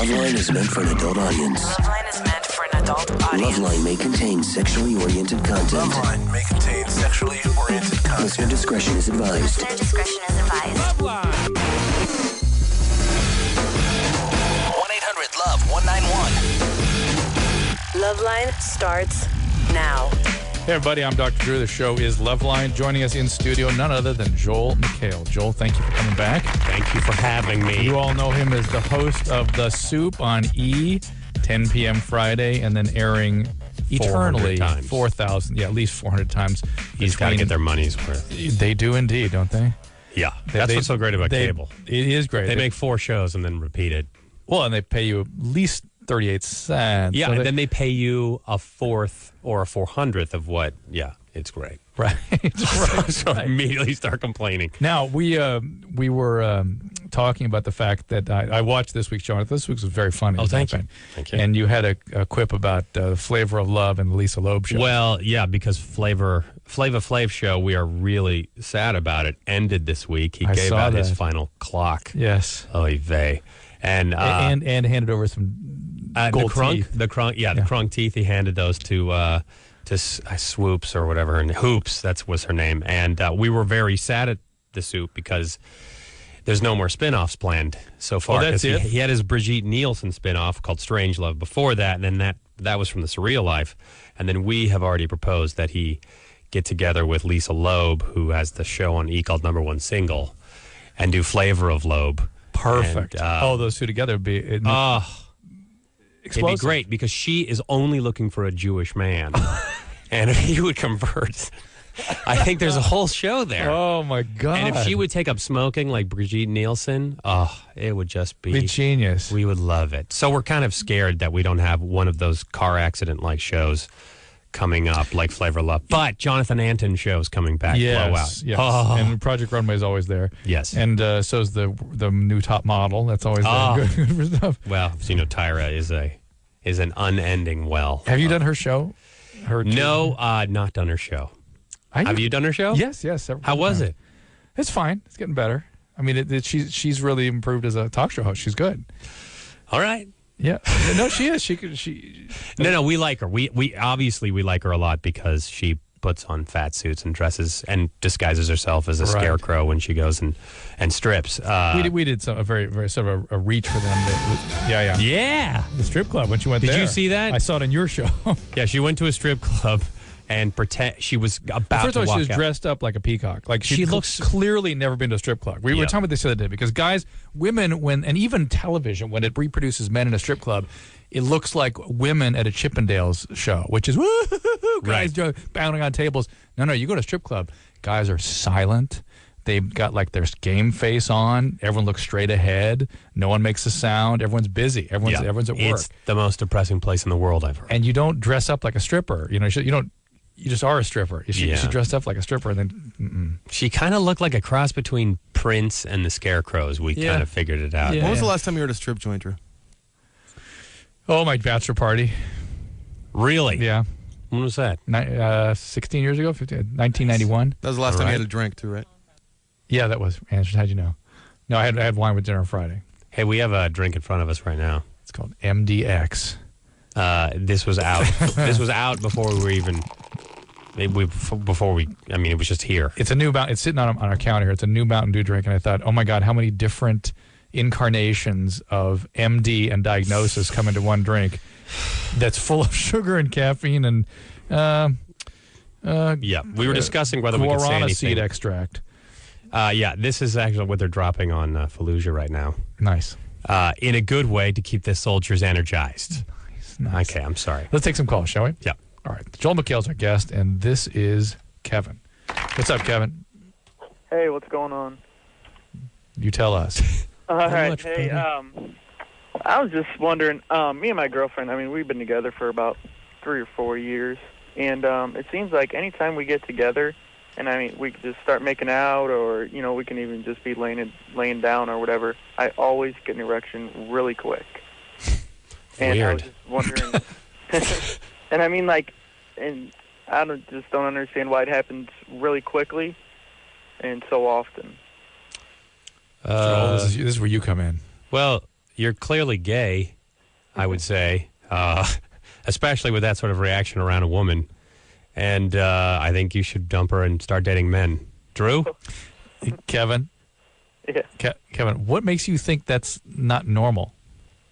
Loveline is meant for an adult audience. Loveline is meant for an adult audience. Loveline may contain sexually oriented content. Loveline may contain sexually oriented content. Listener discretion is advised. Listener discretion is advised. Loveline. 1-800-LOVE-191. Loveline starts now. Hey, everybody, I'm Dr. Drew. The show is Loveline. Joining us in studio, none other than Joel McHale. Joel, thank you for coming back. Thank you for having me. You all know him as the host of The Soup on E, 10 p.m. Friday, and then airing eternally 400 times. 4,000, at least 400 times. He's got to get their money's worth. They do indeed, don't they? Yeah, that's what's so great about cable. It is great. They make 4 shows and then repeat it. Well, and they pay you at least 38 cents. Yeah, So and then they pay you a fourth or a 400th of what. Yeah, it's great. Right. So immediately start complaining. Now, we were talking about the fact that I watched this week's show. This week's was very funny. Oh, thank you. Thank you. And you had a quip about Flavor of Love and the Lisa Loeb show. Well, yeah, because Flava Flav show, we are really sad about it, ended this week. He gave out his final clock. Yes. Oy vey. And handed over some gold teeth. The crunk teeth. He handed those to Swoops or whatever, and Hoops, was her name. And we were very sad at the Soup because there's no more spinoffs planned so far. Oh, that's it? He had his Brigitte Nielsen spinoff called Strange Love before that, and then that was from the Surreal Life. And then we have already proposed that he get together with Lisa Loeb, who has the show on E called Number One Single, and do Flavor of Loeb. Perfect. And, those two together would be it'd be great because she is only looking for a Jewish man. And if he would convert, I think there's a whole show there. Oh, my God. And if she would take up smoking like Brigitte Nielsen, it would just be genius. We would love it. So we're kind of scared that we don't have one of those car accident-like shows coming up like Flavor of Love. But Jonathan Anton show's coming back. Yes, Blowout. yes. Oh. And Project Runway is always there. Yes. And so is the new top model. That's always there. Good for stuff. Well, Tyra is an unending well. Have you done her show? No, not done her show. Have you done her show? Yes. How was it? It's fine. It's getting better. I mean, she's really improved as a talk show host. She's good. All right. Yeah. No, she is. No, we like her. We obviously we like her a lot because she puts on fat suits and dresses and disguises herself as a scarecrow when she goes and strips. We did a very, very sort of a reach for them. Yeah. The strip club when she went there. Did you see that? I saw it on your show. Yeah, she went to a strip club and she was about First to of all, walk she was out. dressed up like a peacock. Like she looks clearly never been to a strip club. We were talking about this the other day because women, and even television, when it reproduces men in a strip club, it looks like women at a Chippendales show, which is guys pounding on tables. No, you go to a strip club, guys are silent. They've got like their game face on. Everyone looks straight ahead. No one makes a sound. Everyone's busy. Everyone's at work. It's the most depressing place in the world, I've heard. And you don't dress up like a stripper. You don't. You just are a stripper. She dressed up like a stripper, and then she kind of looked like a cross between Prince and the Scarecrows. We kind of figured it out. When was the last time you were at a strip joint, Drew? Oh, my bachelor party. Really? Yeah. When was that? 16 years ago, 1991. That was the last time you had a drink, too, right? Yeah, that was. How'd you know? No, I had wine with dinner on Friday. Hey, we have a drink in front of us right now. It's called MDX. This was out. This was out before we were even. It was just here. It's a new Mountain. It's sitting on our counter here. It's a new Mountain Dew drink, and I thought, oh my God, how many different incarnations of MD and Diagnosis come into one drink that's full of sugar and caffeine and we were discussing whether we could say guarana anything. seed extract. This is actually what they're dropping on Fallujah right now. Nice. In a good way to keep the soldiers energized. Nice. Okay, I'm sorry. Let's take some calls, shall we? Yeah. All right. Joel McHale's our guest, and this is Kevin. What's up, Kevin? Hey, what's going on? You tell us. All right. Hey, I was just wondering, me and my girlfriend, we've been together for about 3 or 4 years, and it seems like anytime we get together, and we can just start making out, or, we can even just be laying down or whatever, I always get an erection really quick. And Weird. I was just wondering, and I don't understand why it happens really quickly and so often. Joel, this is where you come in. Well, you're clearly gay, I would say, especially with that sort of reaction around a woman. And I think you should dump her and start dating men. Drew? Kevin? Yeah. Kevin, what makes you think that's not normal?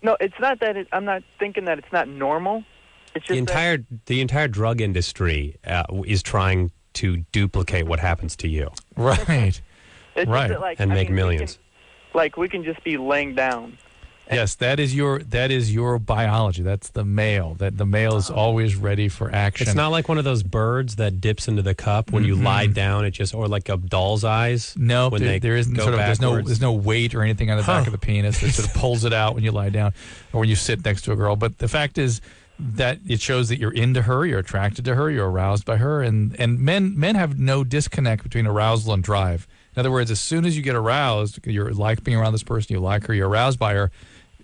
No, it's not that. I'm not thinking that it's not normal. It's just The entire drug industry is trying to duplicate what happens to you. Right. It's Right. Just that, And make millions. We can just be laying down. Yes, that is your biology. That's the male. That the male is always ready for action. It's not like one of those birds that dips into the cup when you lie down. It just, or like a doll's eyes. No, when there isn't go sort of backwards. there's no weight or anything on the back of the penis that sort of pulls it out when you lie down or when you sit next to a girl. But the fact is that it shows that you're into her, you're attracted to her, you're aroused by her, and men have no disconnect between arousal and drive. In other words, as soon as you get aroused, you're like being around this person, you like her, you're aroused by her,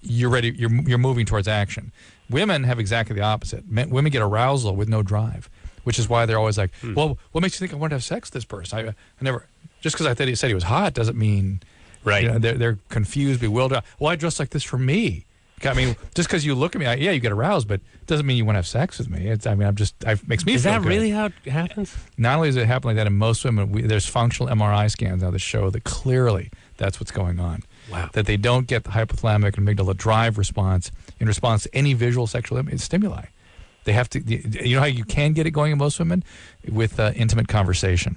you're ready, you're moving towards action. Women have exactly the opposite. Women get arousal with no drive, which is why they're always like, well, what makes you think I want to have sex with this person? I never, just because I thought he said he was hot doesn't mean, Right. You know, they're confused, bewildered. Well, I dress like this for me. I mean, just because you look at me, yeah, you get aroused, but it doesn't mean you want to have sex with me. It makes me Is feel that good. really how it happens? Not only does it happen like that in most women, there's functional MRI scans now that show that clearly that's what's going on. Wow. That they don't get the hypothalamic and amygdala drive response in response to any visual sexual stimuli. They have to, you know how you can get it going in most women? With intimate conversation.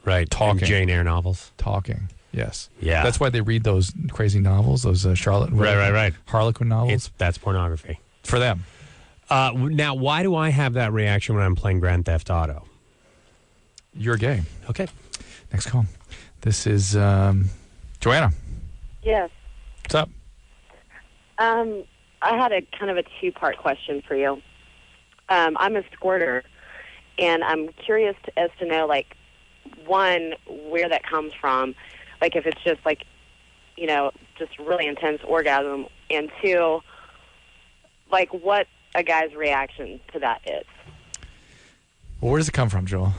Right. Talking. And Jane Eyre novels. Talking. Yes. Yeah. That's why they read those crazy novels, those Charlotte. Right. Harlequin novels. That's pornography. For them. Now, why do I have that reaction when I'm playing Grand Theft Auto? You're gay. Okay. Next call. This is Joanna. Yes. What's up? I had a kind of a two-part question for you. I'm a squirter, and I'm curious as to know, like, one, where that comes from, like if it's just like, you know, just really intense orgasm, and two, like what a guy's reaction to that is. Well, where does it come from, Joel?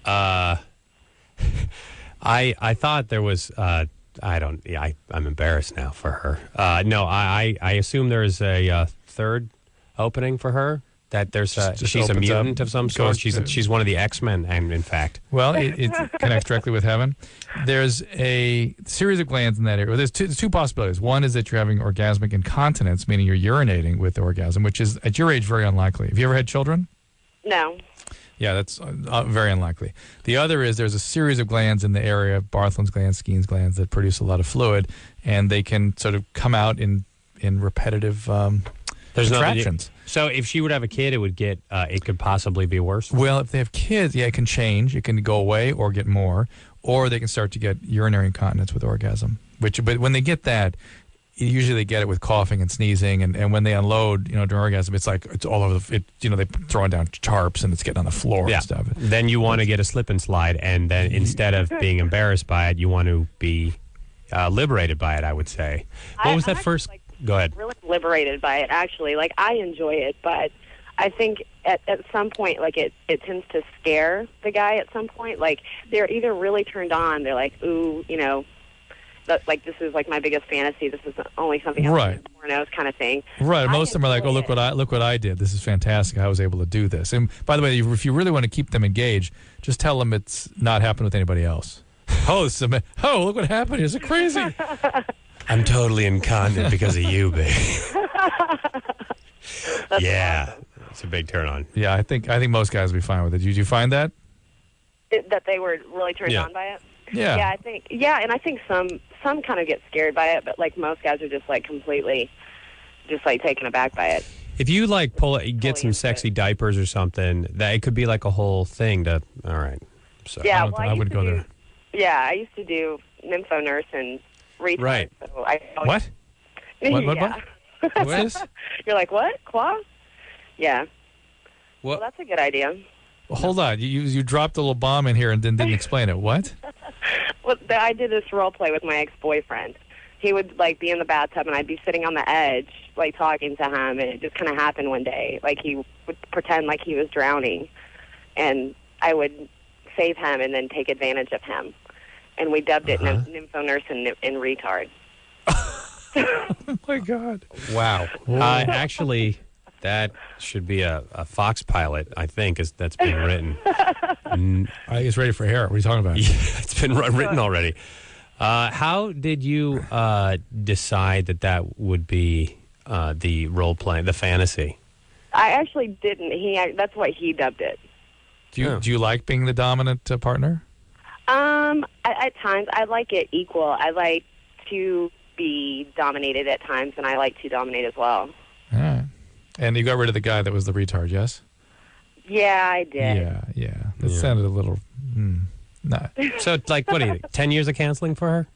I thought there was. I'm embarrassed now for her. No, I assume there is a third opening for her. That there's Just she's a opens up, mutant of some sort. goes She's to- she's one of the X-Men, and in fact, Well, it connects directly with heaven. There's a series of glands in that area. Well, there's two possibilities. One is that you're having orgasmic incontinence, meaning you're urinating with the orgasm, which is, at your age, very unlikely. Have you ever had children? No. Yeah, that's very unlikely. The other is there's a series of glands in the area, Bartholin's glands, Skene's glands, that produce a lot of fluid, and they can sort of come out in repetitive there's contractions. So if she would have a kid, it could possibly be worse. Well, if they have kids, yeah, it can change. It can go away or get more, or they can start to get urinary incontinence with orgasm. But when they get that, usually they get it with coughing and sneezing, and when they unload, during orgasm, it's like it's all over they're throwing down tarps and it's getting on the floor and stuff. Then you want to get a slip and slide, and then instead of being embarrassed by it, you want to be liberated by it, I would say. What was that first? Go ahead. Really liberated by it, actually. Like, I enjoy it, but I think at some point, like, it tends to scare the guy at some point. Like, they're either really turned on, they're like, ooh, like, this is, like, my biggest fantasy. This is only something I've seen in pornos kind of thing. Right. I Most of them are like, oh, enjoy look what I did. This is fantastic. I was able to do this. And by the way, if you really want to keep them engaged, just tell them it's not happened with anybody else. Look what happened. Is it crazy? I'm totally incontinent because of you, babe. Yeah, it's a big turn on. Yeah, I think most guys will be fine with it. Did you find that? That they were really turned on by it? Yeah. Yeah, and I think some kind of get scared by it, but, like, most guys are just, like, completely just, like, taken aback by it. If you get some sexy diapers or something, that it could be like a whole thing to. All right. So Yeah, I wouldn't go there. Yeah, I used to do nympho nurse and retard. Right. So What? What? Yeah. What's this? You're like, what? Claw? Yeah. What? Well, that's a good idea. Well, hold on. You dropped a little bomb in here and then didn't explain it. What? Well, I did this role play with my ex-boyfriend. He would, like, be in the bathtub, and I'd be sitting on the edge, like, talking to him, and it just kind of happened one day. Like, he would pretend like he was drowning, and I would save him and then take advantage of him. And we dubbed it Nympho Nurse and Retard. Oh my God! Wow. Actually, that should be a Fox pilot, I think, that's being written. He's ready for hair. What are you talking about? Yeah, it's been written already. How did you decide that would be the role playing, the fantasy? I actually didn't. That's what he dubbed it. Do you like being the dominant partner? At times, I like it equal. I like to be dominated at times, and I like to dominate as well. All right. And you got rid of the guy that was the retard, yes? Yeah, I did. Yeah. That sounded a little... Nah. So, like, what do you think? 10 years of counseling for her?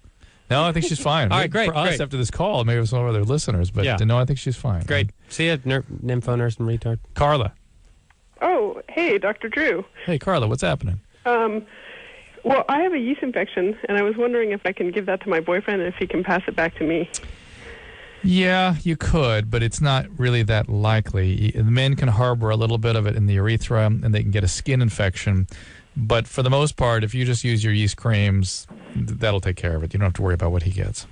No, I think she's fine. All right, great. For us, after this call, maybe with some of our other listeners, but no, I think she's fine. Great. See ya, nympho nurse and retard. Carla. Oh, hey, Dr. Drew. Hey, Carla, what's happening? Well, I have a yeast infection, and I was wondering if I can give that to my boyfriend and if he can pass it back to me. Yeah, you could, but it's not really that likely. The men can harbor a little bit of it in the urethra, and they can get a skin infection. But for the most part, if you just use your yeast creams, that'll take care of it. You don't have to worry about what he gets.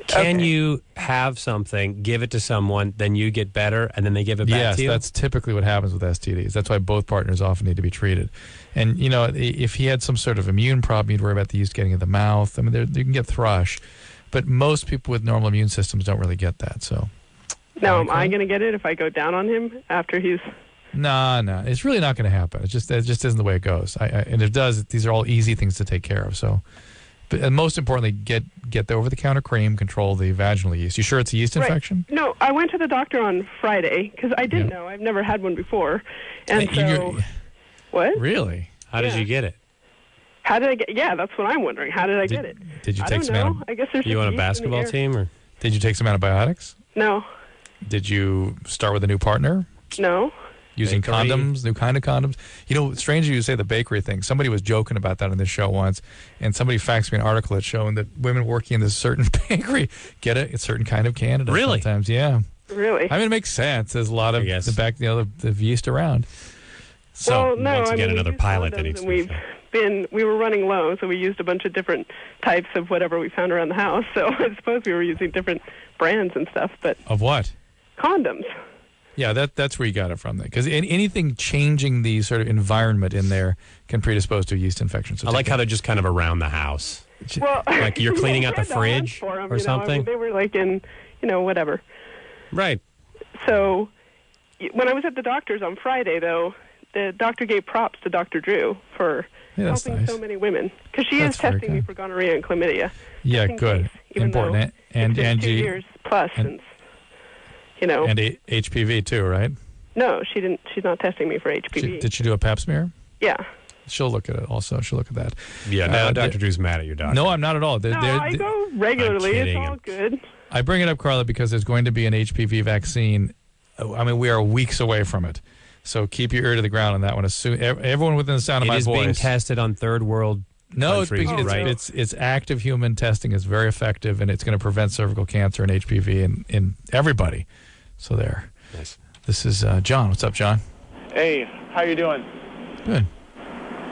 Can you have something, give it to someone, then you get better, and then they give it back to you? Yes, that's typically what happens with STDs. That's why both partners often need to be treated. And, you know, if he had some sort of immune problem, you'd worry about the yeast getting in the mouth. I mean, you can get thrush. But most people with normal immune systems don't really get that. So, now, am I going to get it if I go down on him after he's... No. It's really not going to happen. It just isn't the way it goes. And if it does, these are all easy things to take care of. So, and most importantly, get the over-the-counter cream, control the vaginal yeast. You sure it's a yeast infection? No, I went to the doctor on Friday because I didn't know. I've never had one before. And so... What? Really? How did you get it? How did I get... Yeah, that's what I'm wondering. How did I get it? Did you take some... I guess there's you on a basketball team? Or did you take some antibiotics? No. Did you start with a new partner? No. Using condoms, new kind of condoms. You know, strangely you say the bakery thing. Somebody was joking about that on this show once, and somebody faxed me an article that's showing that women working in this certain bakery get a certain kind of candida. Really? Sometimes, yeah. Really? I mean, it makes sense. There's a lot of the yeast around. well, So no, once again, another pilot that needs we were running low, so we used a bunch of different types of whatever we found around the house. So I suppose we were using different brands and stuff. But of what? Condoms. Yeah, that's where you got it from. Because anything changing the sort of environment in there can predispose to a yeast infection. So I like how they're just kind of around the house. Well, like you're cleaning out the fridge for them, or something? I mean, they were like in, whatever. Right. So when I was at the doctor's on Friday, though, the doctor gave props to Dr. Drew for helping so many women. Because she is testing me for gonorrhea and chlamydia. Yeah, good. Important. And 2 years plus since, And HPV too, right? No, she didn't. She's not testing me for HPV. Did she do a pap smear? Yeah. She'll look at it also. She'll look at that. Yeah, now Dr. Drew's mad at you, doctor. No, I'm not at all. I go regularly. It's all good. I bring it up, Carla, because there's going to be an HPV vaccine. I mean, we are weeks away from it. So keep your ear to the ground on that one. Everyone within the sound of my voice. It is being tested on third world countries, right? It's active human testing. It's very effective, and it's going to prevent cervical cancer and HPV in everybody. So there. Nice. This is John. What's up, John? Hey, how you doing? Good.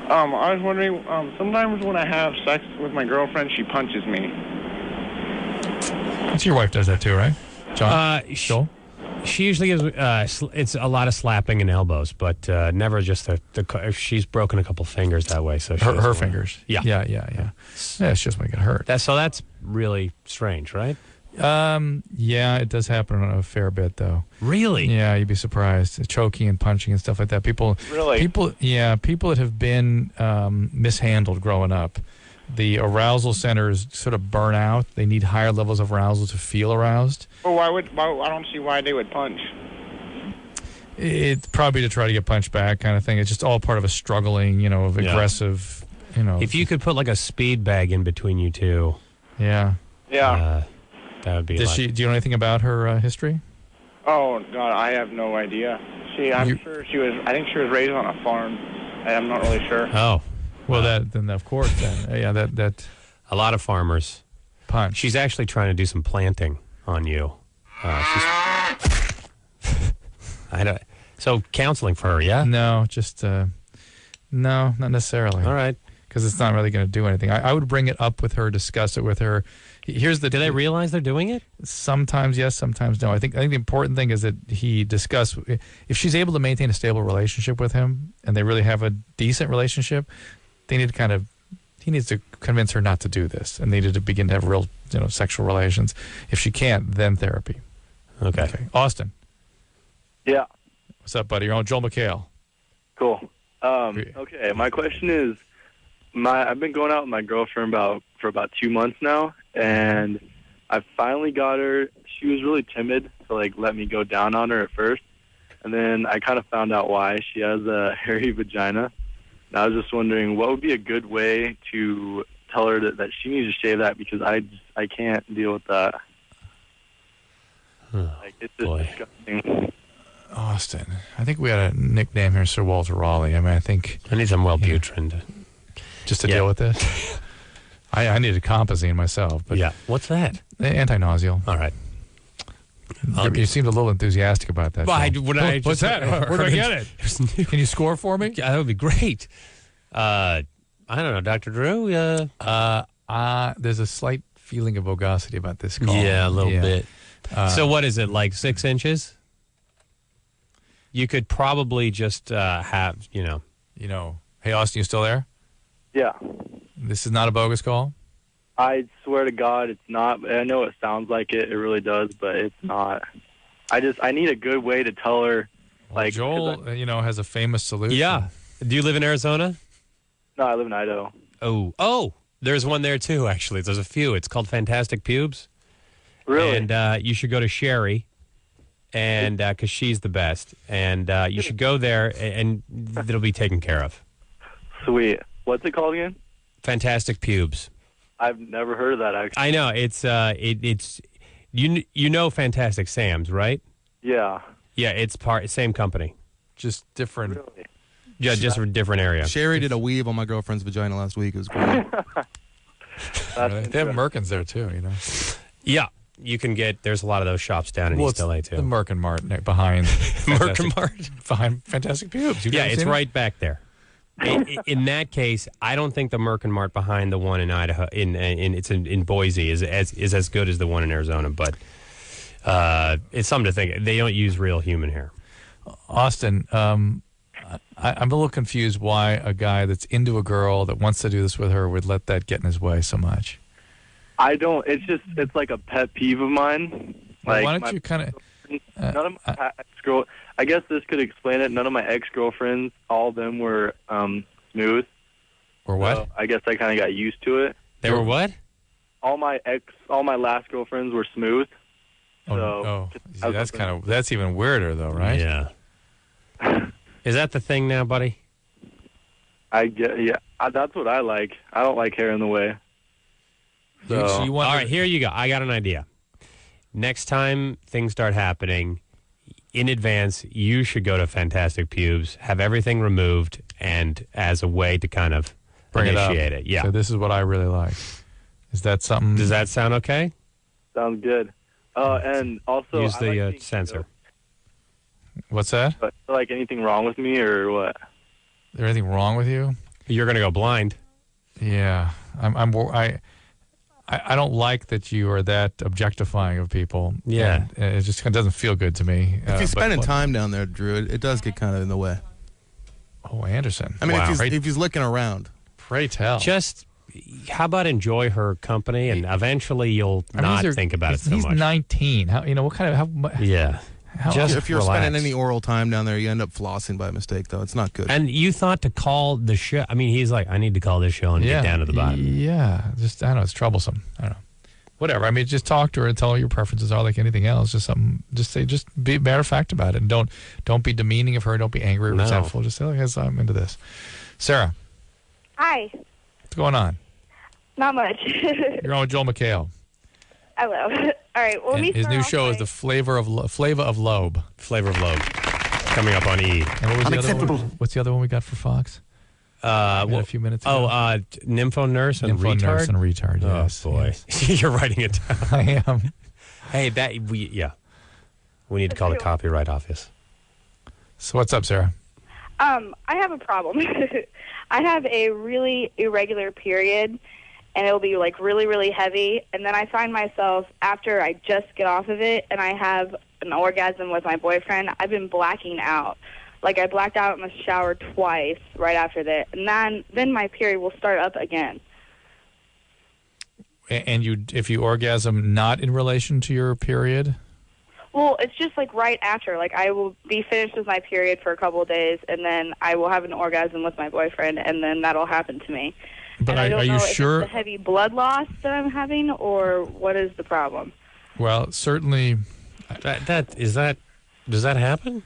I was wondering, sometimes when I have sex with my girlfriend, she punches me. Your wife does that too, right? John? Joel? She usually gives, it's a lot of slapping and elbows, but never just she's broken a couple fingers that way. So her fingers. Yeah, it's just making it hurt. That's really strange, right? Yeah, it does happen a fair bit, though. Really? Yeah, you'd be surprised. Choking and punching and stuff like that. People that have been mishandled growing up, the arousal centers sort of burn out. They need higher levels of arousal to feel aroused. Well, I don't see why they would punch. It's probably to try to get punched back kind of thing. It's just all part of a struggling, aggressive, If you could put like a speed bag in between you two. Yeah. Yeah. That would be. Do you know anything about her history? Oh God, I have no idea. I think she was raised on a farm. I'm not really sure. Oh, well, then of course, then that a lot of farmers punch. She's actually trying to do some planting on you. So counseling for her, yeah? No, just no, not necessarily. All right. because it's not really going to do anything. I would bring it up with her, discuss it with her. Here's the. Do they realize they're doing it? Sometimes yes, sometimes no. I think the important thing is that he discuss if she's able to maintain a stable relationship with him, and they really have a decent relationship. They need to he needs to convince her not to do this, and they need to begin to have real, sexual relations. If she can't, then therapy. Okay. Austin. Yeah. What's up, buddy? You're on Joel McHale. Cool. Okay, my question is, I've been going out with my girlfriend for about 2 months now, and I finally got her. She was really timid to let me go down on her at first, and then I kind of found out why. She has a hairy vagina. And I was just wondering what would be a good way to tell her that she needs to shave that, because I can't deal with that. It's just disgusting. Austin, I think we had a nickname here, Sir Walter Raleigh. I mean, I think I need some Wellbutrin just to deal with this. I needed Compazine myself, but what's that? Anti-nauseal. All right. You seemed a little enthusiastic about that. What's that? Where do I get it? Can you score for me? That would be great. I don't know, Dr. Drew. There's a slight feeling of vogosity about this call. Yeah, a little bit. So what is it, 6 inches? You could probably just have, Hey, Austin, you still there? Yeah. This is not a bogus call? I swear to God, it's not. I know it sounds like it. It really does, but it's not. I need a good way to tell her. Joel, has a famous solution. Yeah. Do you live in Arizona? No, I live in Idaho. Oh, there's one there too, actually. There's a few. It's called Fantastic Pubes. Really? And you should go to Sherry, and because she's the best. And you should go there, and it'll be taken care of. Sweet. What's it called again? Fantastic Pubes. I've never heard of that, actually. I know. It's you know Fantastic Sam's, right? Yeah. Yeah, it's same company. Just different. Really? Yeah, just a different area. Sherry did a weave on my girlfriend's vagina last week. It was great. They have Merkins there, too, Yeah. You can there's a lot of those shops down in East LA, too. The Merkin Mart behind. Merkin Mart? Behind Fantastic Pubes. Yeah, it's right back there. In that case, I don't think the Merkin Mart behind the one in Idaho, in Boise, is as good as the one in Arizona, but it's something to think. They don't use real human hair. Austin, I'm a little confused why a guy that's into a girl that wants to do this with her would let that get in his way so much. I don't. It's like a pet peeve of mine. Why don't you kind of? None of my ex-girl. I guess this could explain it. None of my ex-girlfriends, all of them were smooth. Or what? So I guess I kind of got used to it. They were what? All my last girlfriends were smooth. That's even weirder though, right? Yeah. Is that the thing now, buddy? That's what I like. I don't like hair in the way. So, all right, here you go. I got an idea. Next time things start happening, in advance, you should go to Fantastic Pubes, have everything removed, and as a way to kind of initiate it. Yeah. So this is what I really like. Is that something? Does that sound okay? Sounds good. And also, use the sensor. What's that? But, anything wrong with me or what? Is there anything wrong with you? You're going to go blind. Yeah. I don't like that you are that objectifying of people. Yeah. It just doesn't feel good to me. If you're spending time down there, Drew, it does get kind of in the way. Oh, Anderson. I mean, if he's looking around. Pray tell. Just, how about enjoy her company, and eventually you'll not think about it so much. He's 19. What kind of... Yeah. If you're spending any oral time down there, you end up flossing by mistake, though. It's not good. And you thought to call the show. I mean, he's like, I need to call this show and get down to the bottom. Yeah. Just, I don't know. It's troublesome. I don't know. Whatever. I mean, just talk to her and tell her your preferences are like anything else. Just be matter of fact about it. And don't be demeaning of her. Don't be angry or resentful. Just say, I'm into this. Sarah. Hi. What's going on? Not much. You're on with Joel McHale. Hello. All right. Well, his new show is the Flavor of Lobe. Flavor of Lobe. Coming up on E. And what was the other one? What's the other one we got for Fox? A few minutes ago. Nympho Nurse and Nympho Retard. Nurse and Retard. Yes. Oh boy, yes. You're writing it down. I am. Hey, we need to call the copyright office. So what's up, Sarah? I have a problem. I have a really irregular period, and it'll be like really, really heavy. And then I find myself, after I just get off of it and I have an orgasm with my boyfriend, I've been blacking out. Like, I blacked out in the shower twice right after that. And then my period will start up again. And if you orgasm not in relation to your period? Well, it's just like right after. Like, I will be finished with my period for a couple of days, and then I will have an orgasm with my boyfriend, and then that'll happen to me. But I don't are know you if sure? it's the heavy blood loss that I'm having, or what is the problem? Well, certainly. Does that happen?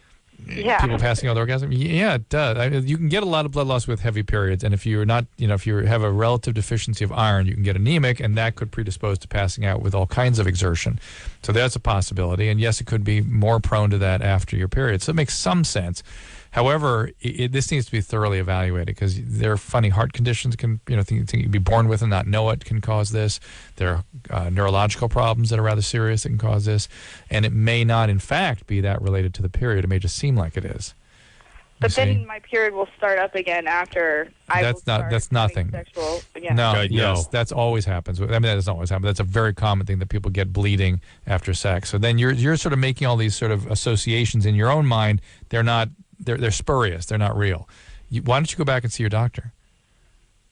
Yeah. People passing out with orgasm? Yeah, it does. You can get a lot of blood loss with heavy periods, and if you're not, if you have a relative deficiency of iron, you can get anemic, and that could predispose to passing out with all kinds of exertion. So that's a possibility, and yes, it could be more prone to that after your period. So it makes some sense. However, this needs to be thoroughly evaluated because there are funny heart conditions things you can be born with and not know it can cause this. There are neurological problems that are rather serious that can cause this, and it may not, in fact, be that related to the period. It may just seem like it is. But then my period will start up again after That's nothing. Sexual again. No, yes, that's always happens. I mean, that doesn't always happen. That's a very common thing that people get bleeding after sex. So then you're sort of making all these sort of associations in your own mind. They're not. They're spurious. They're not real. Why don't you go back and see your doctor?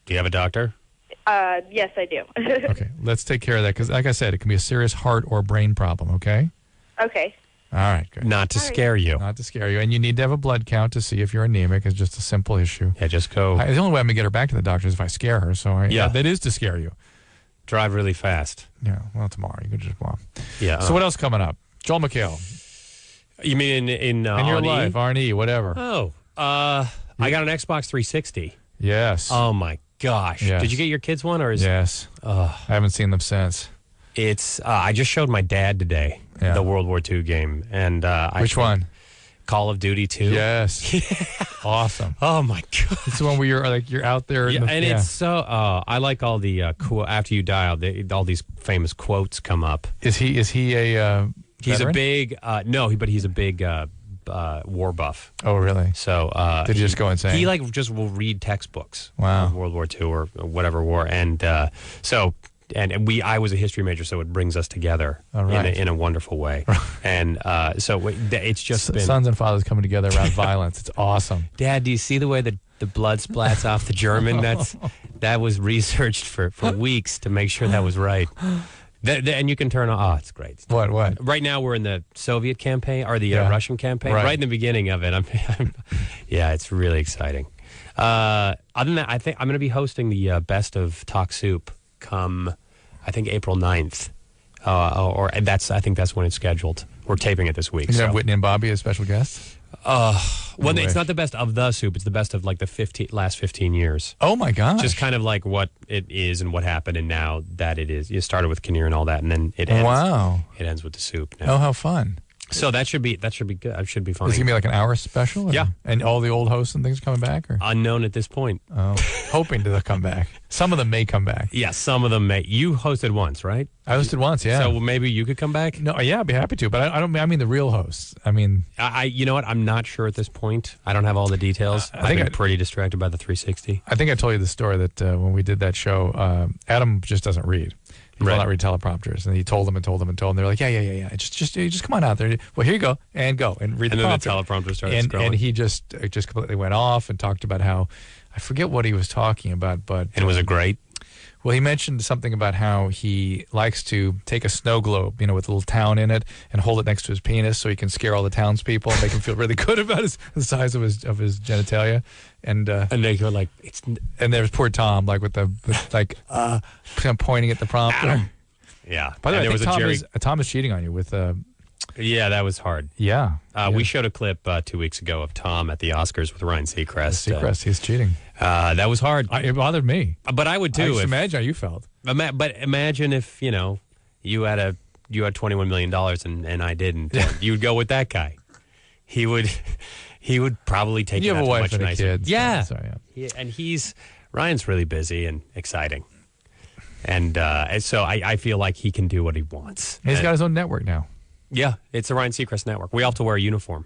Do you have a doctor? Yes, I do. Okay, let's take care of that because, like I said, it can be a serious heart or brain problem. Okay. Okay. All right. Good. Not to scare you. Not to scare you, and you need to have a blood count to see if you're anemic. It's just a simple issue. Yeah, just go. The only way I'm gonna get her back to the doctor is if I scare her. So that is to scare you. Drive really fast. Yeah. Well, tomorrow you could just walk. Yeah. So what else coming up? Joel McHale. You mean in your life, R&E, whatever. Oh, I got an Xbox 360. Yes. Oh my gosh! Yes. Did you get your kids one or is? Yes. I haven't seen them since. It's. I just showed my dad today the World War II game, and which one? Call of Duty 2. Yes. Awesome. Oh my god! It's the one where you're out there. Yeah, it's so. I like all the after you die, all these famous quotes come up. Is he a? He's veteran? a big but he's a big war buff. Oh, really? So did he just go insane? He just will read textbooks. Wow. Of World War II or whatever war, and I was a history major, so it brings us together in a wonderful way. And so it's just been sons and fathers coming together around violence. It's awesome. Dad, do you see the way that the blood splats off the German? That was researched for weeks to make sure that was right. And you can turn on. Oh, it's great. What? Right now we're in the Soviet campaign or the Russian campaign. Right in the beginning of it. Yeah, it's really exciting. Other than that, I think I'm going to be hosting the Best of Talk Soup come, I think, April 9th. I think that's when it's scheduled. We're taping it this week. You have Whitney and Bobby as special guests? Well, it's not the best of the soup. It's the best of like the last 15 years. Oh my gosh! Just kind of like what it is and what happened, and now that it is. You started with Kinnear and all that, and then it ends. Wow! It ends with the soup. Now. Oh, how fun! So that should be good. It should be fun. Is it gonna be like an hour special? Yeah. And all the old hosts and things coming back, or unknown at this point. Oh, hoping to come back. Some of them may come back. Yeah, some of them may. You hosted once, right? I hosted once. Yeah. So maybe you could come back. No, yeah, I'd be happy to. But I don't. I mean the real hosts. I mean, you know what? I'm not sure at this point. I don't have all the details. I've been pretty distracted by the 360. I think I told you the story that when we did that show, Adam just doesn't read. He will not read teleprompters, and he told them. They're like, yeah. Just come on out there. Well, here you go and read the prompter. And then the teleprompter started scrolling. And he just completely went off and talked about how I forget what he was talking about, but was it great? Well, he mentioned something about how he likes to take a snow globe, with a little town in it, and hold it next to his penis so he can scare all the townspeople and make him feel really good about the size of his genitalia. And they go like it's. And there's poor Tom, like pointing at the prompter. Yeah. By the way, I think Tom is cheating on you with. Yeah, that was hard. Yeah. We showed a clip 2 weeks ago of Tom at the Oscars with Ryan Seacrest. He's cheating. That was hard. It bothered me. But I would too. I just imagine how you felt. But imagine if you had $21 million and I didn't. You would go with that guy. He would probably take. You have a wife and nicer. a kid. Yeah. So, And Ryan's really busy and exciting. And so I feel like he can do what he wants. He's got his own network now. Yeah, it's the Ryan Seacrest Network. We all have to wear a uniform.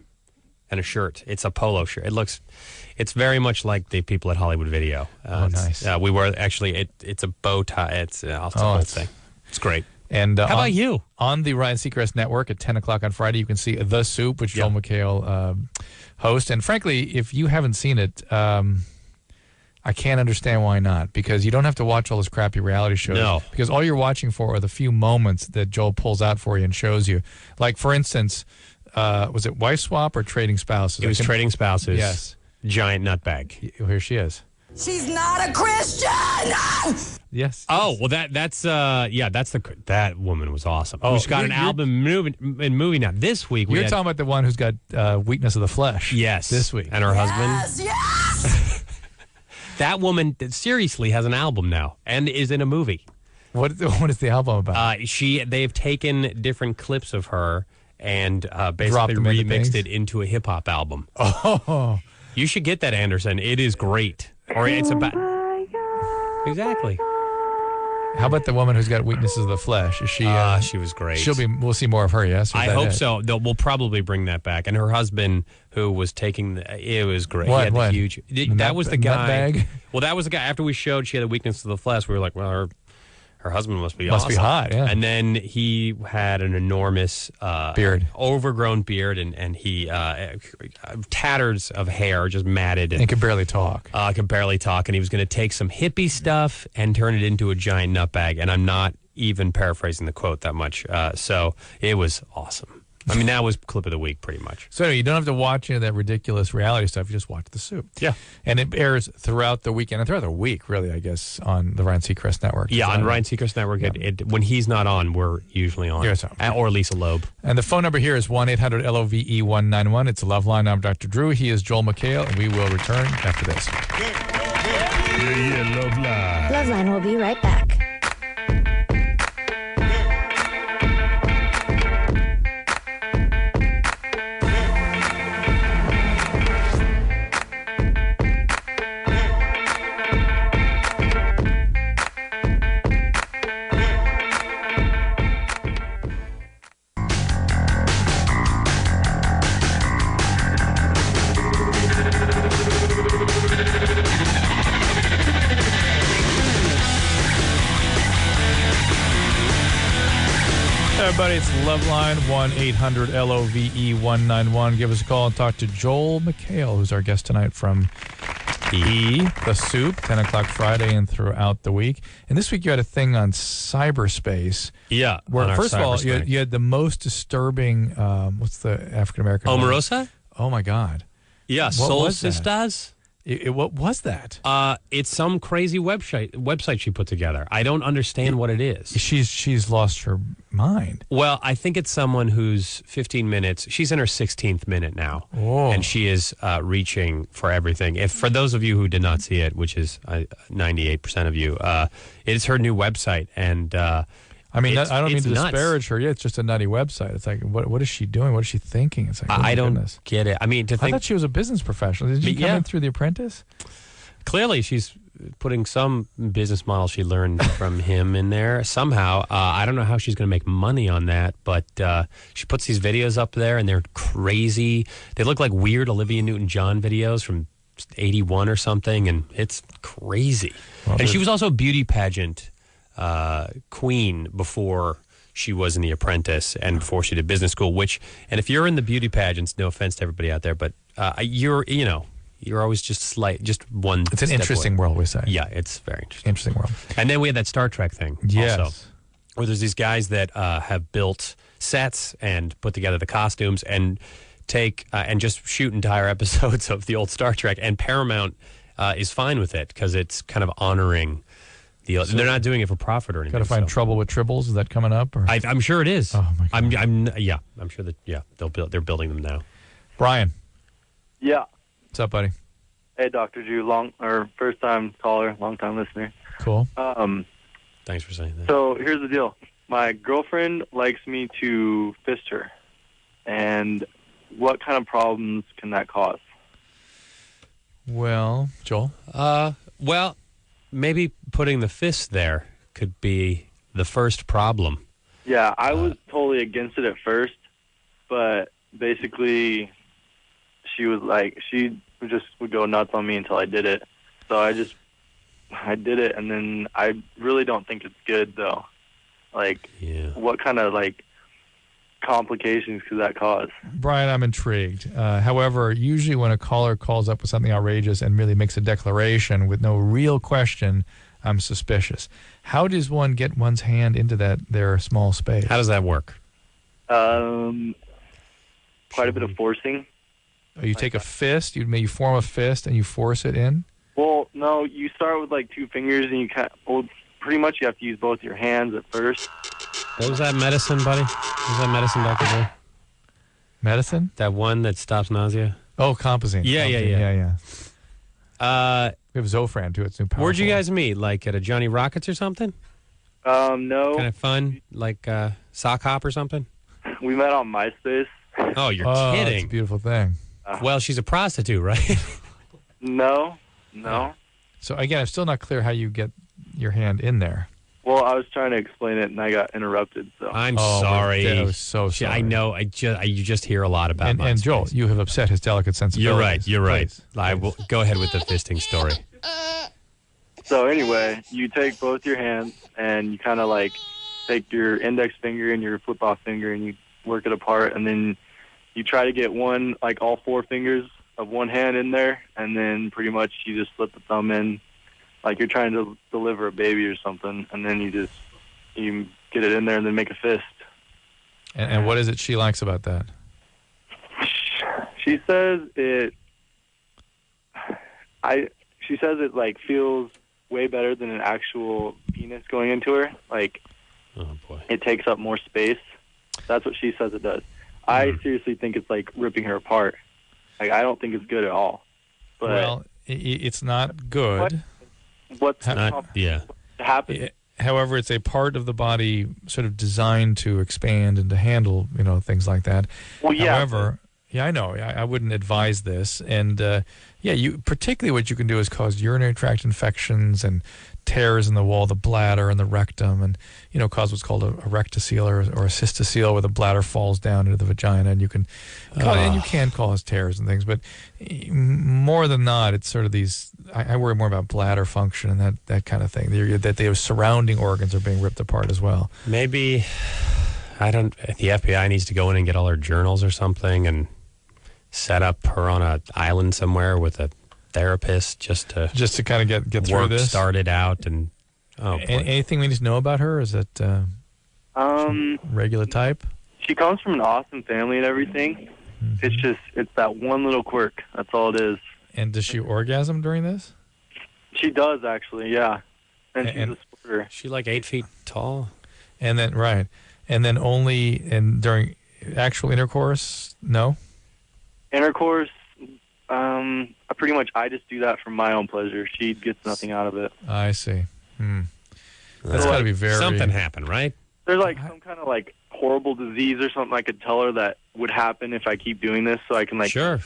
and a shirt. It's a polo shirt. It's very much like the people at Hollywood Video. Nice. We were actually, it's a bow tie. It's the whole thing. It's great. And how about you? On the Ryan Seacrest Network at 10 o'clock on Friday, you can see The Soup, which Joel McHale hosts. And frankly, if you haven't seen it, I can't understand why not, because you don't have to watch all those crappy reality shows. No. Because all you're watching for are the few moments that Joel pulls out for you and shows you. Like, for instance, was it Wife Swap or Trading Spouses? It was Trading Spouses. Yes. Giant nutbag. Here she is. She's not a Christian! Yes. Oh, well, that woman was awesome. Oh, Who's got an album and movie now. This week, You're talking about the one who's got Weakness of the Flesh. Yes. This week. And her husband. Yes! That woman seriously has an album now and is in a movie. What is the album about? They've taken different clips of her and basically Dropped them into remixed things? it into a hip-hop album. Oh. You should get that, Anderson. It is great. Or it's about... Exactly. How about the woman who's got Weaknesses of the Flesh? Is she? She was great. We'll see more of her. Yes. I hope so. We'll probably bring that back. And her husband, who was taking it was great. What? He had What? the huge. That was the guy. Bag? Well, that was the guy. After we showed she had a weakness to the flesh, we were like, well, her husband must be Must be awesome. hot, yeah. And then he had an enormous beard, overgrown beard, and he tatters of hair, just matted, and could barely talk. Could barely talk, and he was going to take some hippie stuff and turn it into a giant nutbag. And I'm not even paraphrasing the quote that much. So it was awesome. I mean, that was clip of the week, pretty much. So anyway, you don't have to watch any of that ridiculous reality stuff. You just watch The Soup. Yeah. And it airs throughout the weekend, and throughout the week, really, I guess, on the Ryan Seacrest Network. Yeah, on Ryan Seacrest Network. Yeah. When he's not on, we're usually on. Yes, or Lisa Loeb. And the phone number here is 1-800-LOVE-191. It's Loveline. I'm Dr. Drew. He is Joel McHale, and we will return after this. Loveline. Loveline will be right back. Everybody, it's Loveline, 1-800-LOVE-191. Give us a call and talk to Joel McHale, who's our guest tonight from The Soup, 10 o'clock Friday and throughout the week. And this week you had a thing on cyberspace. Yeah. Where, first of all, you had the most disturbing, what's the African-American one? Omarosa? Oh, my God. Yeah, Solstistas? What was that? It's some crazy website she put together. I don't understand what it is. She's lost her mind. Well, I think it's someone who's 15 minutes. She's in her 16th minute now, Whoa. and she is reaching for everything. If for those of you who did not see it, which is 98% of you, it is her new website, and I mean, I don't mean to nuts. disparage her. Yeah, it's just a nutty website. It's like, what is she doing? What is she thinking? It's like, I don't get it. I mean, I thought she was a business professional. Did she come in through The Apprentice? Clearly, she's putting some business model she learned from him in there somehow. I don't know how she's going to make money on that, but she puts these videos up there, and they're crazy. They look like weird Olivia Newton-John videos from 81 or something, and it's crazy. Well, and she was also a beauty pageant queen before she was in The Apprentice and before she did business school, and if you're in the beauty pageants, no offense to everybody out there, but you're always just one. It's an interesting world, we say. Yeah, it's very interesting. Interesting world. And then we had that Star Trek thing Yes. also, where there's these guys that have built sets and put together the costumes and take and just shoot entire episodes of the old Star Trek, and Paramount is fine with it because it's kind of honoring they're not doing it for profit or anything. Got to find Trouble with Tribbles. Is that coming up? Or? I'm sure it is. Oh my God. I'm sure that they're building them now. Brian. Yeah. What's up, buddy? Hey, Dr. Drew, first time caller, long time listener. Cool. Thanks for saying that. So here's the deal. My girlfriend likes me to fist her, and what kind of problems can that cause? Well, Joel. Well, maybe putting the fist there could be the first problem. Yeah, I was totally against it at first, but basically she just would go nuts on me until I did it. So I did it, and then I really don't think it's good though. Like, what kind of like complications could that cause? Brian, I'm intrigued. However, usually when a caller calls up with something outrageous and really makes a declaration with no real question, I'm suspicious. How does one get one's hand into their small space? How does that work? Quite a bit of forcing. Oh, you take a fist, you form a fist, and you force it in? Well, no, you start with like 2 fingers, and pretty much you have to use both your hands at first. What was that medicine, buddy? What was that medicine, Dr. Boy? Medicine? That one that stops nausea? Oh, Compazine. Yeah. We have Zofran, too. It's new powerful. Where'd you guys meet? Like at a Johnny Rockets or something? No. Kind of fun? Like sock hop or something? We met on MySpace. Oh, you're kidding. It's a beautiful thing. Well, she's a prostitute, right? No. So, again, I'm still not clear how you get your hand in there. Well, I was trying to explain it, and I got interrupted. So I'm sorry. I was so sorry. I know. You just hear a lot about and Joel, you have upset his delicate sensibilities. You're right. Please. I will go ahead with the fisting story. So anyway, you take both your hands, and you kind of like take your index finger and your flip-off finger, and you work it apart, and then you try to get all 4 fingers of one hand in there, and then pretty much you just slip the thumb in, like you're trying to deliver a baby or something, and then you get it in there and then make a fist. And what is it she likes about that? She says it like feels way better than an actual penis going into her. Like, oh boy, it takes up more space. That's what she says it does. I seriously think it's like ripping her apart. Like, I don't think it's good at all. But well, it's not good. What's happening? However, it's a part of the body sort of designed to expand and to handle, things like that. Well, yeah. However, I know. I wouldn't advise this. And, particularly what you can do is cause urinary tract infections and tears in the wall of the bladder and the rectum, and cause what's called a rectocele or a cystocele, where the bladder falls down into the vagina, and you can cause tears and things. But more than not, it's sort of these. I worry more about bladder function and that kind of thing. That the surrounding organs are being ripped apart as well. Maybe the FBI needs to go in and get all her journals or something and set up her on an island somewhere with a therapist just to kind of get through work this. Started out and anything we need to know about her? Is it regular type? She comes from an awesome family and everything. Mm-hmm. It's that one little quirk. That's all it is. And does she orgasm during this? She does, actually. Yeah, and she's a squirter. She like 8 feet tall. And then during actual intercourse, no. Intercourse. I just do that for my own pleasure. She gets nothing out of it. I see. That's got to be very... Something happened, right? There's like some kind of like horrible disease or something I could tell her that would happen if I keep doing this, so I can like... Sure.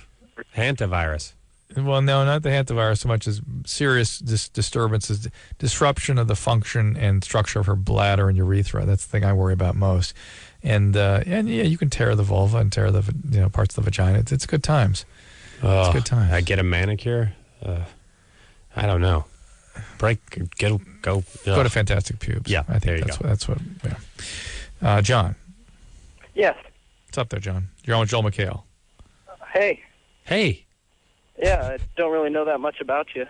Hantavirus. Well, no, not the hantavirus so much as serious disturbances, disruption of the function and structure of her bladder and urethra. That's the thing I worry about most. And you can tear the vulva and tear the parts of the vagina. It's good times. It's good times. I get a manicure. I don't know. Go to Fantastic Pubes. Yeah, I think that's what. Yeah. John. Yes. What's up there, John? You're on with Joel McHale. Hey. Yeah, I don't really know that much about you.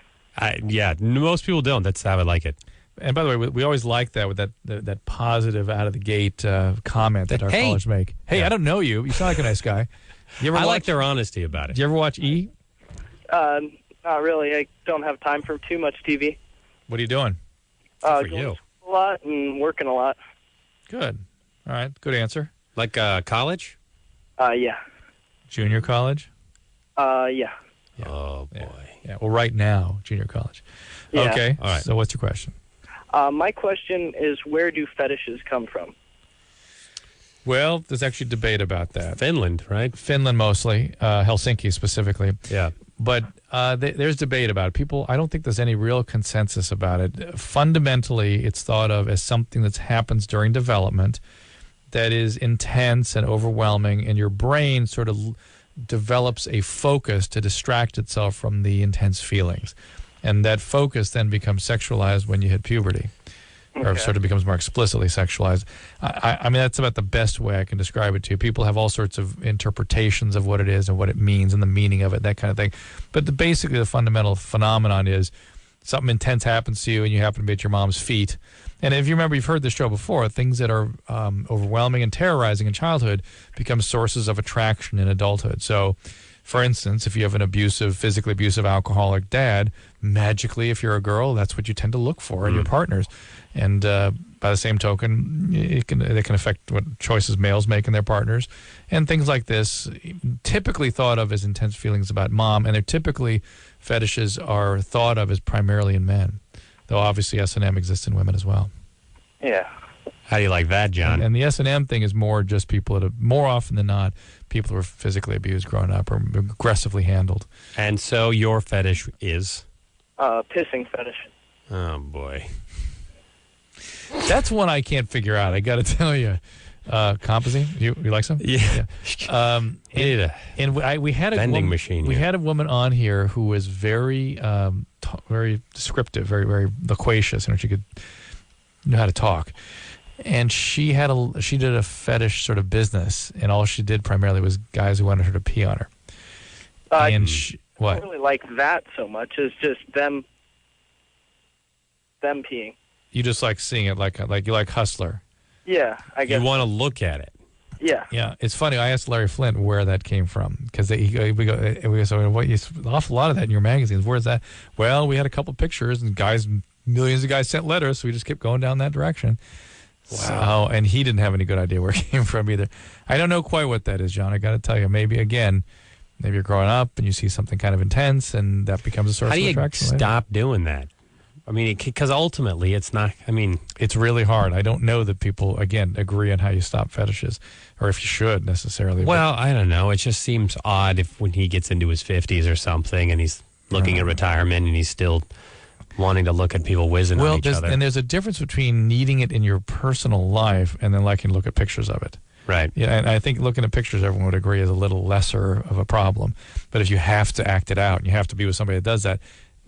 Most people don't. That's how I like it. And by the way, we always like that with that positive out of the gate comment that our callers make. Hey, I don't know you. You sound like a nice guy. I like their honesty about it. Do you ever watch E? Not really. I don't have time for too much TV. What are you doing? For you. A lot and working a lot. Good. All right. Good answer. Like college? Yeah. Junior college? Yeah. Oh, boy. Yeah. Well, right now, junior college. Yeah. Okay. All right. So what's your question? My question is, where do fetishes come from? Well, there's actually debate about that. Finland, right? Finland mostly, Helsinki specifically. Yeah. But there's debate about it. I don't think there's any real consensus about it. Fundamentally, it's thought of as something that happens during development that is intense and overwhelming, and your brain sort of develops a focus to distract itself from the intense feelings. And that focus then becomes sexualized when you hit puberty, or sort of becomes more explicitly sexualized. I mean, that's about the best way I can describe it to you. People have all sorts of interpretations of what it is and what it means and the meaning of it, that kind of thing. But basically the fundamental phenomenon is something intense happens to you and you happen to be at your mom's feet. And if you remember, you've heard this show before, things that are overwhelming and terrorizing in childhood become sources of attraction in adulthood. So, for instance, if you have an physically abusive, alcoholic dad, magically, if you're a girl, that's what you tend to look for in your partners. And by the same token, it can affect what choices males make in their partners. And things like this, typically thought of as intense feelings about mom, and they're typically fetishes are thought of as primarily in men, though obviously S&M exists in women as well. Yeah. How do you like that, John? And the S&M thing is more just people that have, more often than not, people who were physically abused growing up or aggressively handled. And so your fetish is? Pissing fetish. Oh, boy. That's one I can't figure out, I got to tell you. Composing, you like some? Yeah. We had a vending machine. We had a woman on here who was very, very descriptive, very, very loquacious. She could know how to talk. And she did a fetish sort of business, and all she did primarily was guys who wanted her to pee on her. What? I don't really like that so much. It's just them peeing. You just like seeing it, like you like Hustler. Yeah, I guess. You want to look at it. Yeah. Yeah, it's funny. I asked Larry Flint where that came from because we go, so what? You an awful lot of that in your magazines. Where's that? Well, we had a couple pictures, and millions of guys sent letters, so we just kept going down that direction. Wow. And he didn't have any good idea where it came from either. I don't know quite what that is, John. I got to tell you, maybe you're growing up and you see something kind of intense, and that becomes a source of attraction. How do you stop doing that? I mean, because ultimately it's not, it's really hard. I don't know that people, again, agree on how you stop fetishes or if you should necessarily. Well, I don't know. It just seems odd when he gets into his 50s or something and he's looking at retirement and he's still wanting to look at people whizzing on each other. And there's a difference between needing it in your personal life and then liking to look at pictures of it. Right. Yeah, and I think looking at pictures, everyone would agree, is a little lesser of a problem. But if you have to act it out and you have to be with somebody that does that,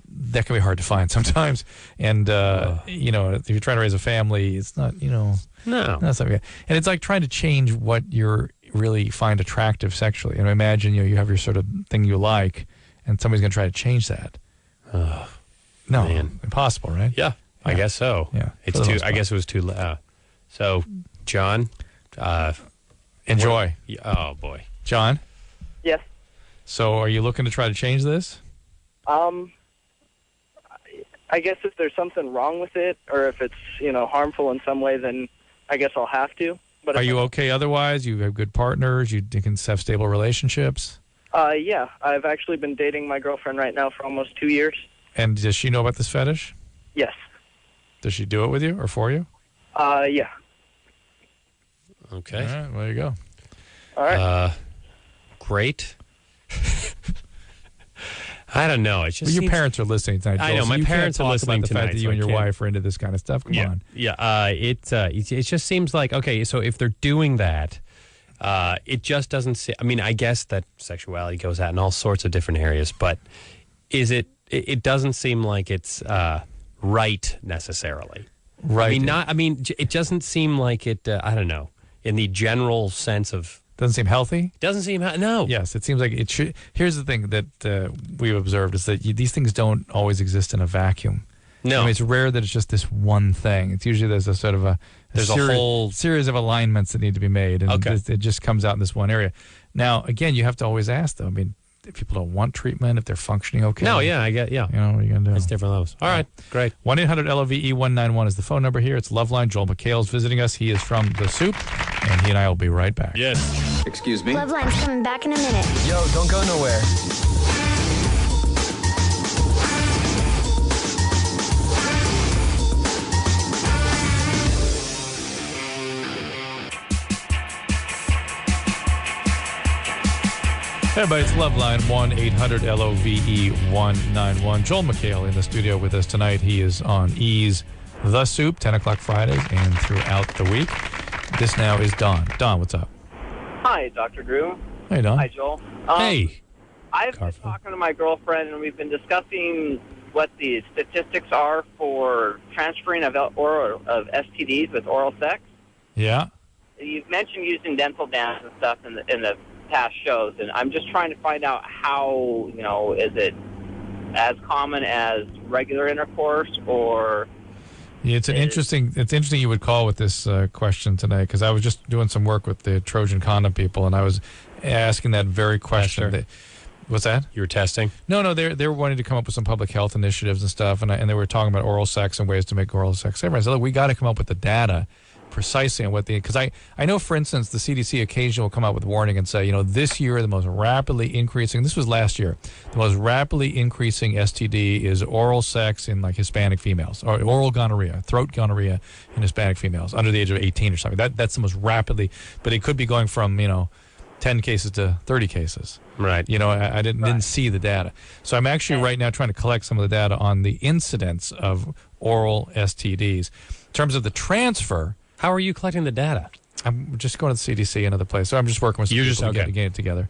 that can be hard to find sometimes. And, if you're trying to raise a family, it's not, No. Not something. And it's like trying to change what you really find attractive sexually. And imagine, you have your sort of thing you like, and somebody's going to try to change that. No, man. Impossible, right? Yeah, I guess so. Yeah. It's too, I guess it was too loud. So, John, enjoy. Oh, boy. John? Yes. So are you looking to try to change this? I guess if there's something wrong with it, or if it's, harmful in some way, then I guess I'll have to. But are you okay otherwise? You have good partners? You can have stable relationships? Yeah. I've actually been dating my girlfriend right now for almost 2 years. And does she know about this fetish? Yes. Does she do it with you or for you? Yeah. Okay. All right, well, there you go. All right. Great. I don't know. It's just your parents are listening tonight, Joel, I know. so my you parents can't are talk listening about the tonight. fact that you and your wife are into this kind of stuff. Come on. Yeah. It just seems like, okay, so if they're doing that, it just doesn't seem, I guess that sexuality goes out in all sorts of different areas, but it doesn't seem like it's right necessarily. Right. It doesn't seem like it, I don't know, in the general sense of. Doesn't seem healthy? Doesn't seem, no. Yes, it seems like it should. Here's the thing that we've observed is that these things don't always exist in a vacuum. No. It's rare that it's just this one thing. It's usually there's a sort of a whole series of alignments that need to be made, and Okay. it just comes out in this one area. Now, again, you have to always ask, though. If people don't want treatment, if they're functioning okay. No, yeah, I get, yeah. What are you going to do? It's different levels. All right, great. 1-800-LOVE-191 is the phone number here. It's Loveline. Joel McHale is visiting us. He is from The Soup, and he and I will be right back. Yes. Excuse me? Loveline's coming back in a minute. Yo, don't go nowhere. Hey, everybody, it's Loveline, 1-800-LOVE-191. Joel McHale in the studio with us tonight. He is on E's The Soup, 10 o'clock Fridays and throughout the week. This now is Don. Don, what's up? Hi, Dr. Drew. Hey, Don. Hi, Joel. Hey. I've been talking to my girlfriend, and we've been discussing what the statistics are for transferring of STDs with oral sex. Yeah. You've mentioned using dental dams and stuff in the past shows, and I'm just trying to find out how, is it as common as regular intercourse, or... Yeah, it's interesting you would call with this question today, because I was just doing some work with the Trojan condom people, and I was asking that very question. What's that? You were testing? No, they're wanting to come up with some public health initiatives and stuff, and they were talking about oral sex and ways to make oral sex safer. I said, look, we got to come up with the data precisely on what because I know, for instance, the CDC occasionally will come out with warning and say, this year the most rapidly increasing, this was last year, the most rapidly increasing STD is oral sex in like Hispanic females, or oral gonorrhea, throat gonorrhea in Hispanic females under the age of 18 or something. That's the most rapidly, but it could be going from, 10 cases to 30 cases. Right. I didn't see the data. So I'm actually right now trying to collect some of the data on the incidence of oral STDs. In terms of the transfer... How are you collecting the data? I'm just going to the CDC and other places. So I'm just working with some people getting it together.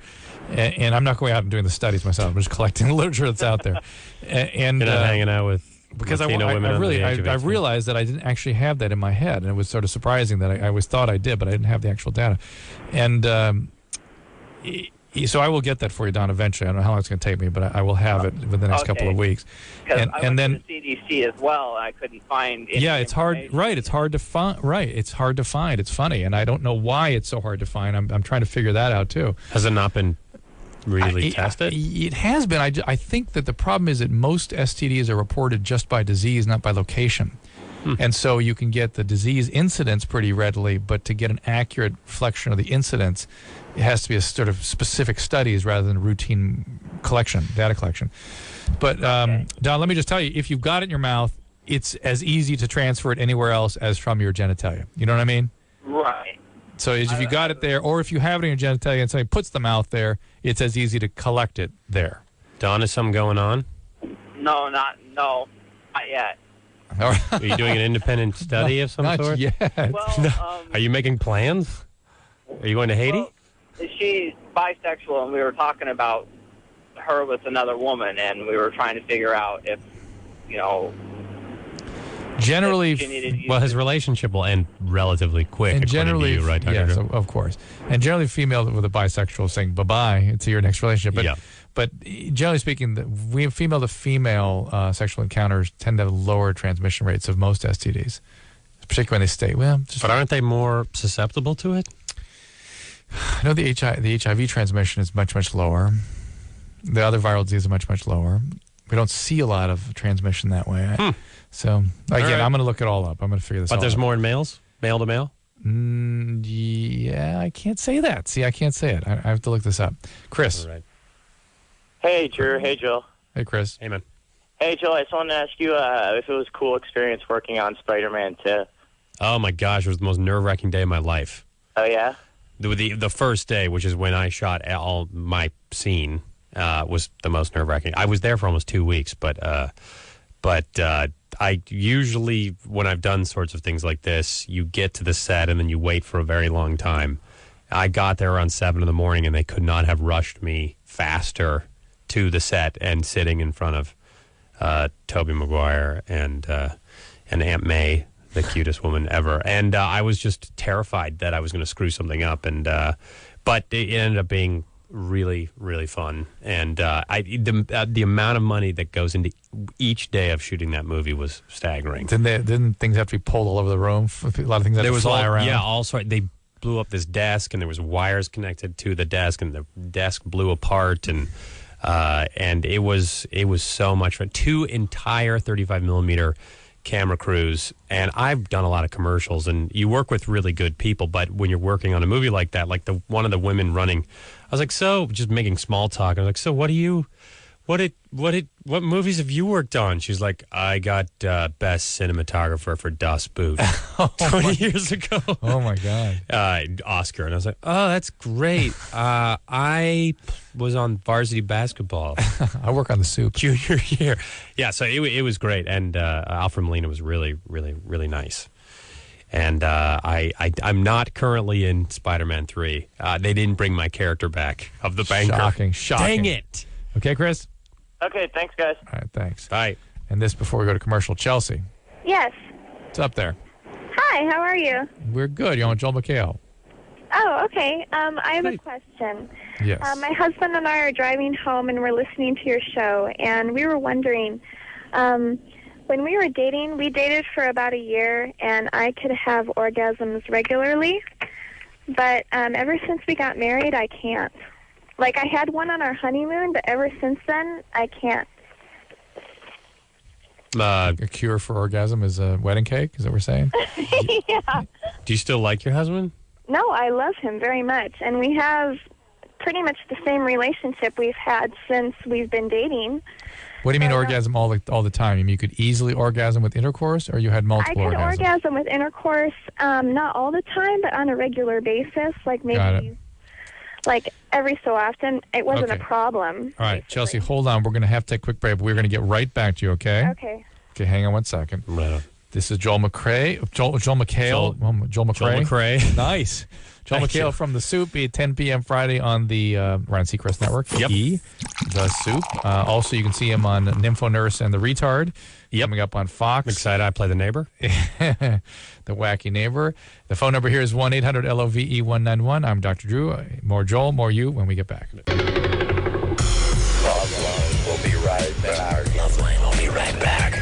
And I'm not going out and doing the studies myself. I'm just collecting the literature that's out there. And you're not hanging out with because Latino women I realized that I didn't actually have that in my head. And it was sort of surprising that I always thought I did, but I didn't have the actual data. And so I will get that for you, Don, eventually. I don't know how long it's going to take me, but I will have it within the next couple of weeks. Because I went to the CDC as well, and I couldn't find any it's hard. Right, it's hard to find. Right, it's hard to find. It's funny, and I don't know why it's so hard to find. I'm trying to figure that out, too. Has it not been really tested? It has been. I think that the problem is that most STDs are reported just by disease, not by location. And so you can get the disease incidence pretty readily, but to get an accurate reflection of the incidence, it has to be a sort of specific studies rather than routine data collection. But, Don, let me just tell you, if you've got it in your mouth, it's as easy to transfer it anywhere else as from your genitalia. You know what I mean? Right. So if you got it there, or if you have it in your genitalia and somebody puts the mouth there, it's as easy to collect it there. Don, is something going on? No, not yet. Are you doing an independent study of some sort? Not yet. Well, are you making plans? Are you going to Haiti? Well, she's bisexual, and we were talking about her with another woman, and we were trying to figure out if, generally, well, his relationship will end relatively quick. And generally, to you, right, Dr. yes, Drew? of course. And generally, female with a bisexual saying bye-bye to your next relationship. But generally speaking, female to female sexual encounters tend to have lower transmission rates of most STDs, particularly when they stay. But aren't they more susceptible to it? I know the HIV transmission is much, much lower. The other viral diseases are much, much lower. We don't see a lot of transmission that way. So, again, I'm going to look it all up. I'm going to figure this out. But there's more in males? Male to male? Yeah, I can't say that. See, I can't say it. I have to look this up. Chris. All right. Hey, Drew. Hey, Joel. Hey, Chris. Hey, man. Hey, Joel. I just wanted to ask you if it was a cool experience working on Spider-Man 2. Oh, my gosh. It was the most nerve-wracking day of my life. Oh, yeah? The first day, which is when I shot all my scene, was the most nerve-wracking. I was there for almost 2 weeks, but I usually, when I've done sorts of things like this, you get to the set and then you wait for a very long time. I got there around 7 in the morning, and they could not have rushed me faster to the set and sitting in front of Tobey Maguire and Aunt May, the cutest woman ever. And I was just terrified that I was going to screw something up. But it ended up being really, really fun. And the amount of money that goes into each day of shooting that movie was staggering. Didn't things have to be pulled all over the room? A lot of things had to fly around. Yeah, also they blew up this desk, and there was wires connected to the desk, and the desk blew apart, and it was so much fun. 2 entire 35 millimeter camera crews, and I've done a lot of commercials, and you work with really good people, but when you're working on a movie like that, like one of the women running, I was like, so just making small talk. I was like, so what movies have you worked on? She's like, I got best cinematographer for Das Boot 20 years ago. Oh my God. Oscar. And I was like, oh, that's great. I was on varsity basketball. I work on the Soup. Junior year. Yeah, so it was great. And Alfred Molina was really, really, really nice. And I'm not currently in Spider-Man 3. They didn't bring my character back of the banker. Shocking. Dang it. Okay, Chris? Okay, thanks, guys. All right, thanks. Bye. And this before we go to commercial. Chelsea, Yes. what's up there? Hi, how are you? We're good. You're on Joel McHale. Oh, okay. I have a question. Yes. My husband and I are driving home, and we're listening to your show, and we were wondering, when we were dating, we dated for about a year, and I could have orgasms regularly, but ever since we got married, I can't. Like, I had one on our honeymoon, but ever since then, I can't. A cure for orgasm is a wedding cake? Is that what we're saying? Yeah. Do you still like your husband? No, I love him very much, and we have pretty much the same relationship we've had since we've been dating. What do you mean orgasm all the time? You mean you could easily orgasm with intercourse, or you had multiple I could orgasms? orgasm with intercourse, not all the time, but on a regular basis, like maybe like every so often. It wasn't a problem. All right, Chelsea, hold on. We're going to have to take a quick break, but we're going to get right back to you, okay? Okay. Okay, hang on one second. This is Joel McHale. Joel McHale. Joel McRae. Joel McRae. Nice. Joel McHale from The Soup, be at 10 p.m. Friday on the Ryan Seacrest Network. Yep. The Soup. Also, you can see him on Nympho Nurse and The Retard. Coming up on Fox. I'm excited. I play the neighbor. The wacky neighbor. The phone number here is 1-800-LOVE-191. I'm Dr. Drew. More Joel, more you when we get back. Loveline will be right back. Loveline will be right back.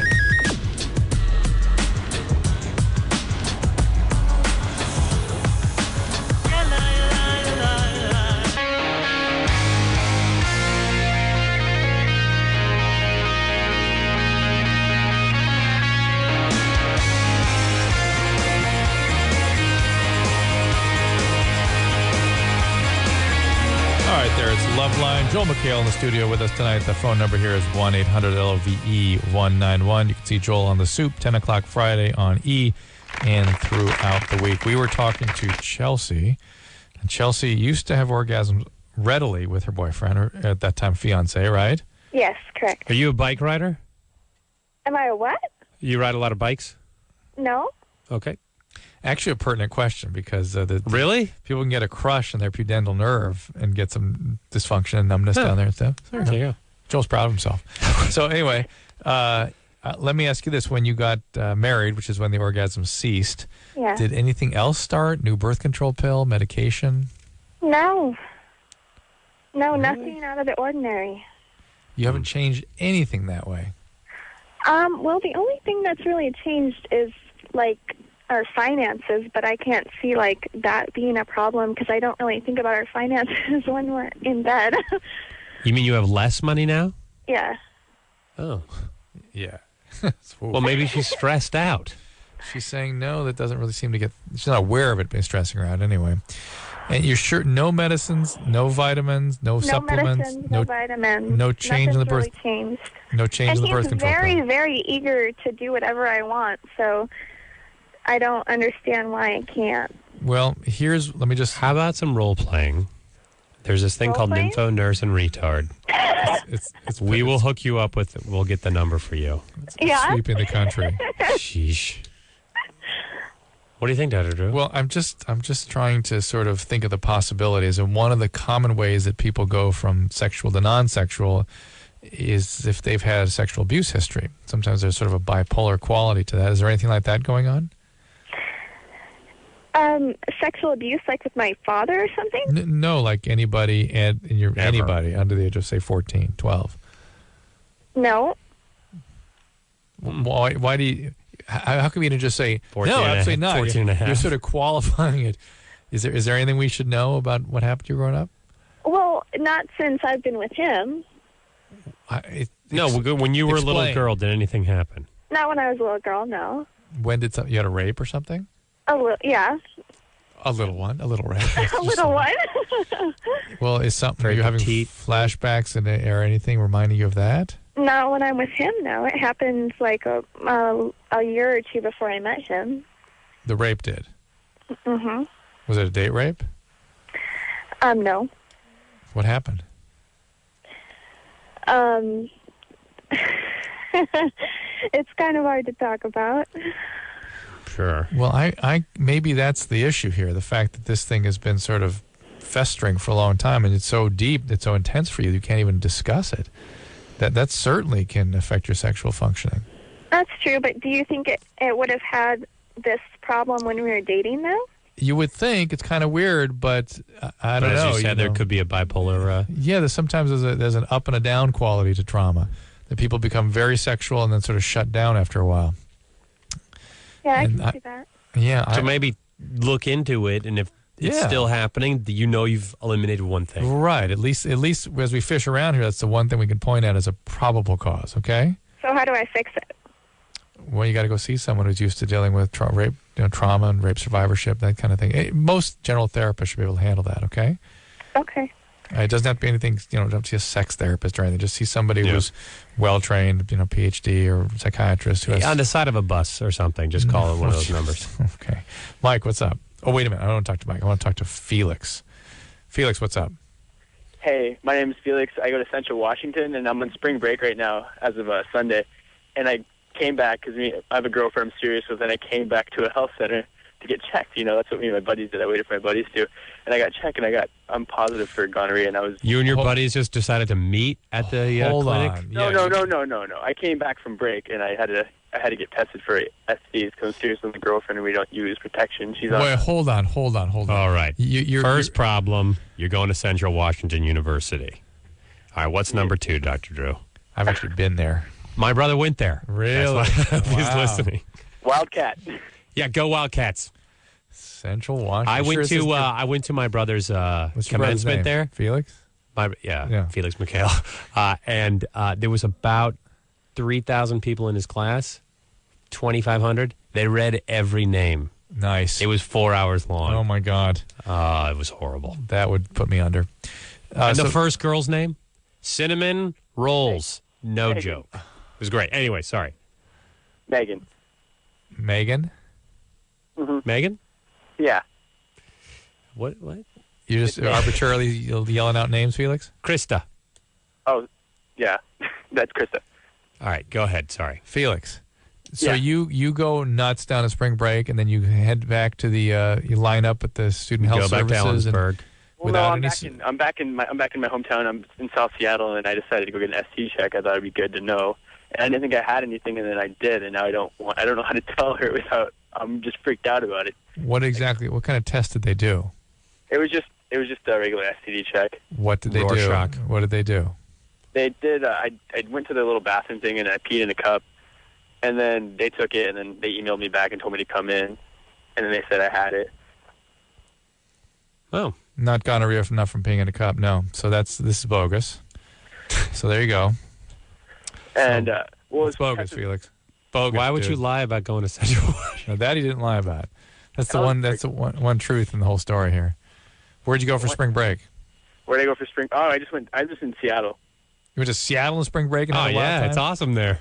All right, there it's Loveline. Joel McHale in the studio with us tonight. The phone number here is 1-800-LOVE-191. You can see Joel on The Soup, 10 o'clock Friday on E! And throughout the week. We were talking to Chelsea, and Chelsea used to have orgasms readily with her boyfriend, or at that time fiance, right? Yes, correct. Are you a bike rider? Am I a what? You ride a lot of bikes? No. Okay. Actually, a pertinent question because really people can get a crush in their pudendal nerve and get some dysfunction and numbness down there and stuff. So there you go. Joel's proud of himself. So anyway, let me ask you this: when you got married, which is when the orgasm ceased, did anything else start? New birth control pill, medication? No. No, nothing out of the ordinary. You haven't changed anything that way. Well, the only thing that's really changed is like our finances, but I can't see like that being a problem because I don't really think about our finances when we're in bed. You mean you have less money now? Yeah. Oh. Yeah. Well, maybe she's stressed out. She's saying no, that doesn't really seem to get, she's not aware of it being stressing her out anyway. And you're sure no medicines, no vitamins, no supplements, medicines, no vitamins, no change in the birth, really changed. No change in the birth control very, pill. very eager to do whatever I want, so I don't understand why I can't. Well, how about some role playing? There's this thing called Nympho Nurse and Retard. We will hook you up with, we'll get the number for you. Sweeping the country. Sheesh. What do you think, Dr. Drew? Well, I'm just trying to sort of think of the possibilities, and one of the common ways that people go from sexual to non-sexual is if they've had a sexual abuse history. Sometimes there's sort of a bipolar quality to that. Is there anything like that going on? Sexual abuse, like with my father or something? No, like anybody anybody under the age of, say, 14, 12. No. Why do you... How come you didn't just say, 14 no, absolutely not? 14 and a half. You're sort of qualifying it. Is there anything we should know about what happened to you growing up? Well, not since I've been with him. When you were a little girl, did anything happen? Not when I was a little girl, no. When did you had a rape or something? A little, yeah. A little one, a little rape. A little one. Well, is something, are you having flashbacks or anything reminding you of that? Not when I'm with him, no. It happened like a year or two before I met him. The rape did? Mm-hmm. Was it a date rape? No. What happened? It's kind of hard to talk about. sure. Well, I maybe that's the issue here. The fact that this thing has been sort of festering for a long time, and it's so deep, it's so intense for you, you can't even discuss it. That certainly can affect your sexual functioning. That's true, but do you think it would have had this problem when we were dating, though? You would think. It's kind of weird, but I don't know. As you said, there could be a bipolar. Yeah, sometimes there's an up and a down quality to trauma. That people become very sexual and then sort of shut down after a while. Yeah, I can see that. Yeah. So maybe look into it, and if it's still happening, you know you've eliminated one thing. Right. At least as we fish around here, that's the one thing we can point at as a probable cause, okay? So how do I fix it? Well, you got to go see someone who's used to dealing with rape, trauma and rape survivorship, that kind of thing. Most general therapists should be able to handle that, okay? Okay. It doesn't have to be anything, don't see a sex therapist or anything. Just see somebody who's well-trained, PhD or psychiatrist. Who has... On the side of a bus or something. Just call it one of those numbers. Okay. Mike, what's up? Oh, wait a minute. I don't want to talk to Mike. I want to talk to Felix. Felix, what's up? Hey, my name is Felix. I go to Central Washington, and I'm on spring break right now as of Sunday. And I came back because I have a girlfriend I'm serious with, and I came back to a health center to get checked. That's what me and my buddies did. I waited for my buddies to. And I got checked, and I'm positive for gonorrhea, and I was... You and your buddies just decided to meet at the clinic? No. I came back from break, and I had to get tested for STDs because I'm serious with my girlfriend, and we don't use protection. She's on... Wait, hold on. All right. First problem, you're going to Central Washington University. All right, what's number 2, Dr. Drew? I've actually been there. My brother went there. Really? He's listening. Wildcat. Yeah, go Wildcats. Central Washington. I went to my brother's commencement there. Felix? Felix McHale. And there was about 3,000 people in his class, 2,500. They read every name. Nice. It was 4 hours long. Oh, my God. It was horrible. That would put me under. And the first girl's name? Cinnamon Rolls. No Megan. joke. It was great. Anyway, sorry. Megan. Mm-hmm. Megan? Yeah. What? You're just arbitrarily yelling out names, Felix? Krista. Oh, yeah. That's Krista. All right, go ahead. Sorry. Felix. So you go nuts down a spring break, and then you head back to the you line up at the student health services. I'm back in my hometown. I'm in South Seattle, and I decided to go get an ST check. I thought it'd be good to know. And I didn't think I had anything, and then I did, and now I don't know how to tell her without. I'm just freaked out about it. What kind of test did they do? It was just a regular STD check. What did they do? What did they do? They did. I went to their little bathroom thing, and I peed in a cup, and then they took it, and then they emailed me back and told me to come in, and then they said I had it. Oh. Not gonorrhea, not from peeing in a cup, no. So this is bogus. So there you go. And it's bogus, Felix. Bogus. Why would you lie about going to Central Washington? No, that he didn't lie about. That's the one truth in the whole story here. Where'd you go for spring break? Where'd I go for spring? Oh, I was in Seattle. You went to Seattle in spring break? And oh yeah, it's awesome there.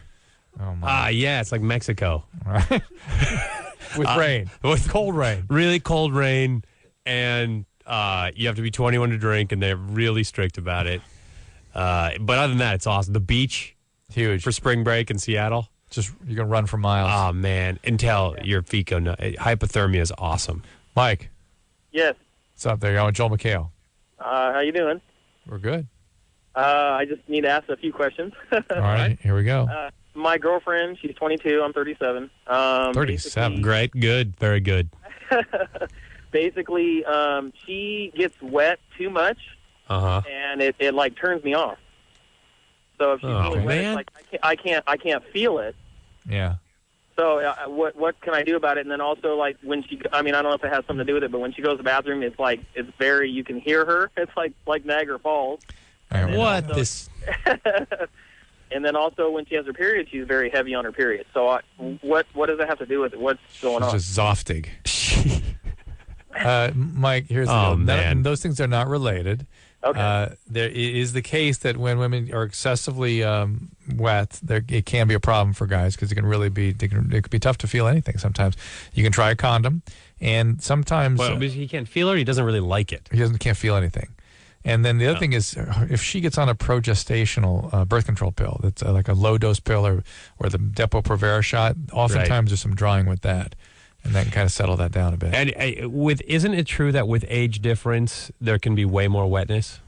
Oh my. Yeah, it's like Mexico. With rain, with cold rain, really cold rain, and you have to be 21 to drink, and they're really strict about it. But other than that, it's awesome. The beach, huge for spring break in Seattle. Just you can run for miles. Oh man, until your feet go nuts. Hypothermia is awesome. Mike. Yes. What's up there? You're on Joel McHale. How you doing? We're good. I just need to ask a few questions. All right, here we go. My girlfriend, she's 22. I'm 37. 37. Great. Good. Very good. Basically, she gets wet too much, and it like turns me off. So if she's really wet, it's like I can't feel it. Yeah. So what can I do about it? And then also like when she, I don't know if it has something to do with it, but when she goes to the bathroom, it's very, you can hear her. It's like Niagara Falls. What this? And then also when she has her period, she's very heavy on her period. So what does that have to do with it? What's going on? Just zoftig. Mike, here's the deal. Man. Those things are not related. Okay. There is the case that when women are excessively wet, it can be a problem for guys because it can really be. It could be tough to feel anything. Sometimes you can try a condom, and sometimes he can't feel it. Or he doesn't really like it. He can't feel anything. And then the other thing is, if she gets on a progestational birth control pill, that's like a low dose pill or the Depo-Provera shot, oftentimes there's some drawing with that. And then kind of settle that down a bit. And isn't it true that with age difference, there can be way more wetness?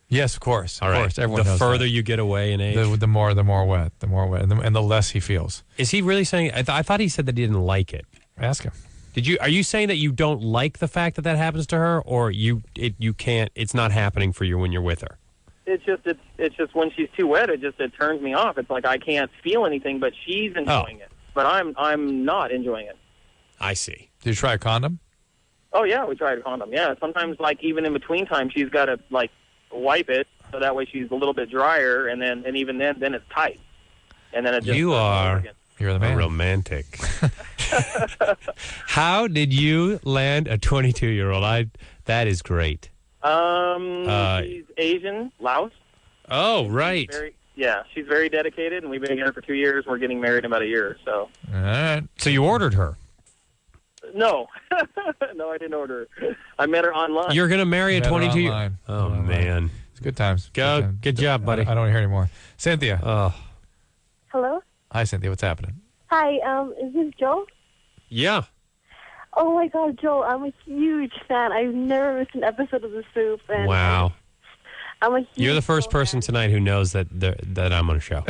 Yes, of course. All right. Of course. Everyone knows the further that. you get away in age, the more wet, and the less he feels. Is he really saying? I thought he said that he didn't like it. Ask him. Are you saying that you don't like the fact that happens to her, or you can't? It's not happening for you when you're with her. It's just when she's too wet, it turns me off. It's like I can't feel anything, but she's enjoying it, but I'm not enjoying it. I see. Did you try a condom? Oh yeah, we tried a condom. Yeah, sometimes even in between time, she's got to wipe it so that way she's a little bit drier, and even then it's tight, and then it just You're the man. Romantic. How did you land a 22-year-old? That is great. She's Asian, Laos. Oh, right. She's very dedicated, and we've been together for 2 years. We're getting married in about a year, so. All right. So you ordered her? No. No, I didn't order her. I met her online. You're going to marry a 22-year-old? Oh, man. It's good times. Good job, buddy. I don't want to hear anymore. Cynthia. Hello? Hi, Cynthia. What's happening? Hi, is this Joe? Yeah. Oh, my God, Joe, I'm a huge fan. I've never missed an episode of The Soup. And Wow. I'm a huge You're the first person tonight who knows that I'm on a show.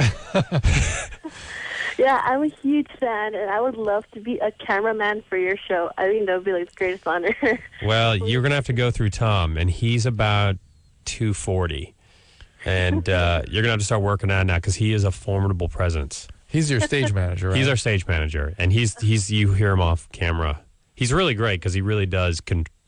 Yeah, I'm a huge fan, and I would love to be a cameraman for your show. I think that would be the greatest honor. Well, you're going to have to go through Tom, and he's about 240. And you're going to have to start working on it now because he is a formidable presence. He's your stage manager, right? He's our stage manager, and he's you hear him off camera. He's really great because he really does.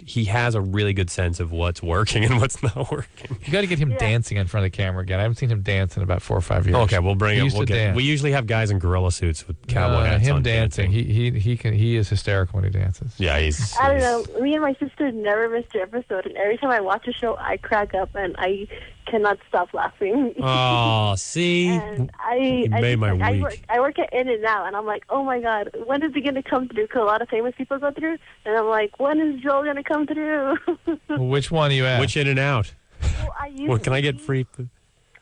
He has a really good sense of what's working and what's not working. You got to get him dancing in front of the camera again. I haven't seen him dance in about 4 or 5 years. Okay, we'll bring him. Dance. We usually have guys in gorilla suits with cowboy hats him on dancing. He is hysterical when he dances. Yeah, I don't know. Me and my sister never missed an episode, and every time I watch a show, I crack up, and I cannot stop laughing. Oh, see? And You made my week. I work at In-N-Out, and I'm like, oh, my God, when is it going to come through? Because a lot of famous people go through. And I'm like, when is Joel going to come through? Well, which one are you at? Which In-N-Out? Well, can I get free food?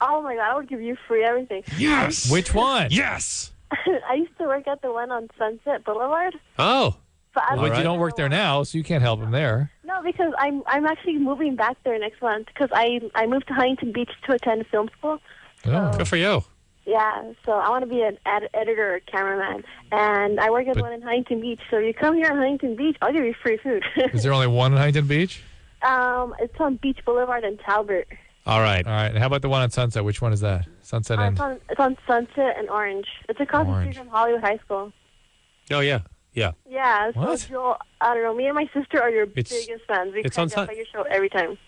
Oh, my God, I would give you free everything. Yes! Which one? Yes! I used to work at the one on Sunset Boulevard. Oh. But you don't work there now, so you can't help him there. No, because I'm actually moving back there next month because I moved to Huntington Beach to attend film school. Oh. Good for you. Yeah, so I want to be an editor or cameraman, and I work at the one in Huntington Beach. So you come here in Huntington Beach, I'll give you free food. Is there only one in Huntington Beach? It's on Beach Boulevard in Talbot. All right. And how about the one on Sunset? Which one is that? Sunset and... It's on Sunset and Orange. It's across the street from Hollywood High School. Oh, yeah. Yeah. Yeah, so What? Joel, I don't know, me and my sister are your biggest fans. We it's crack on up at your show every time.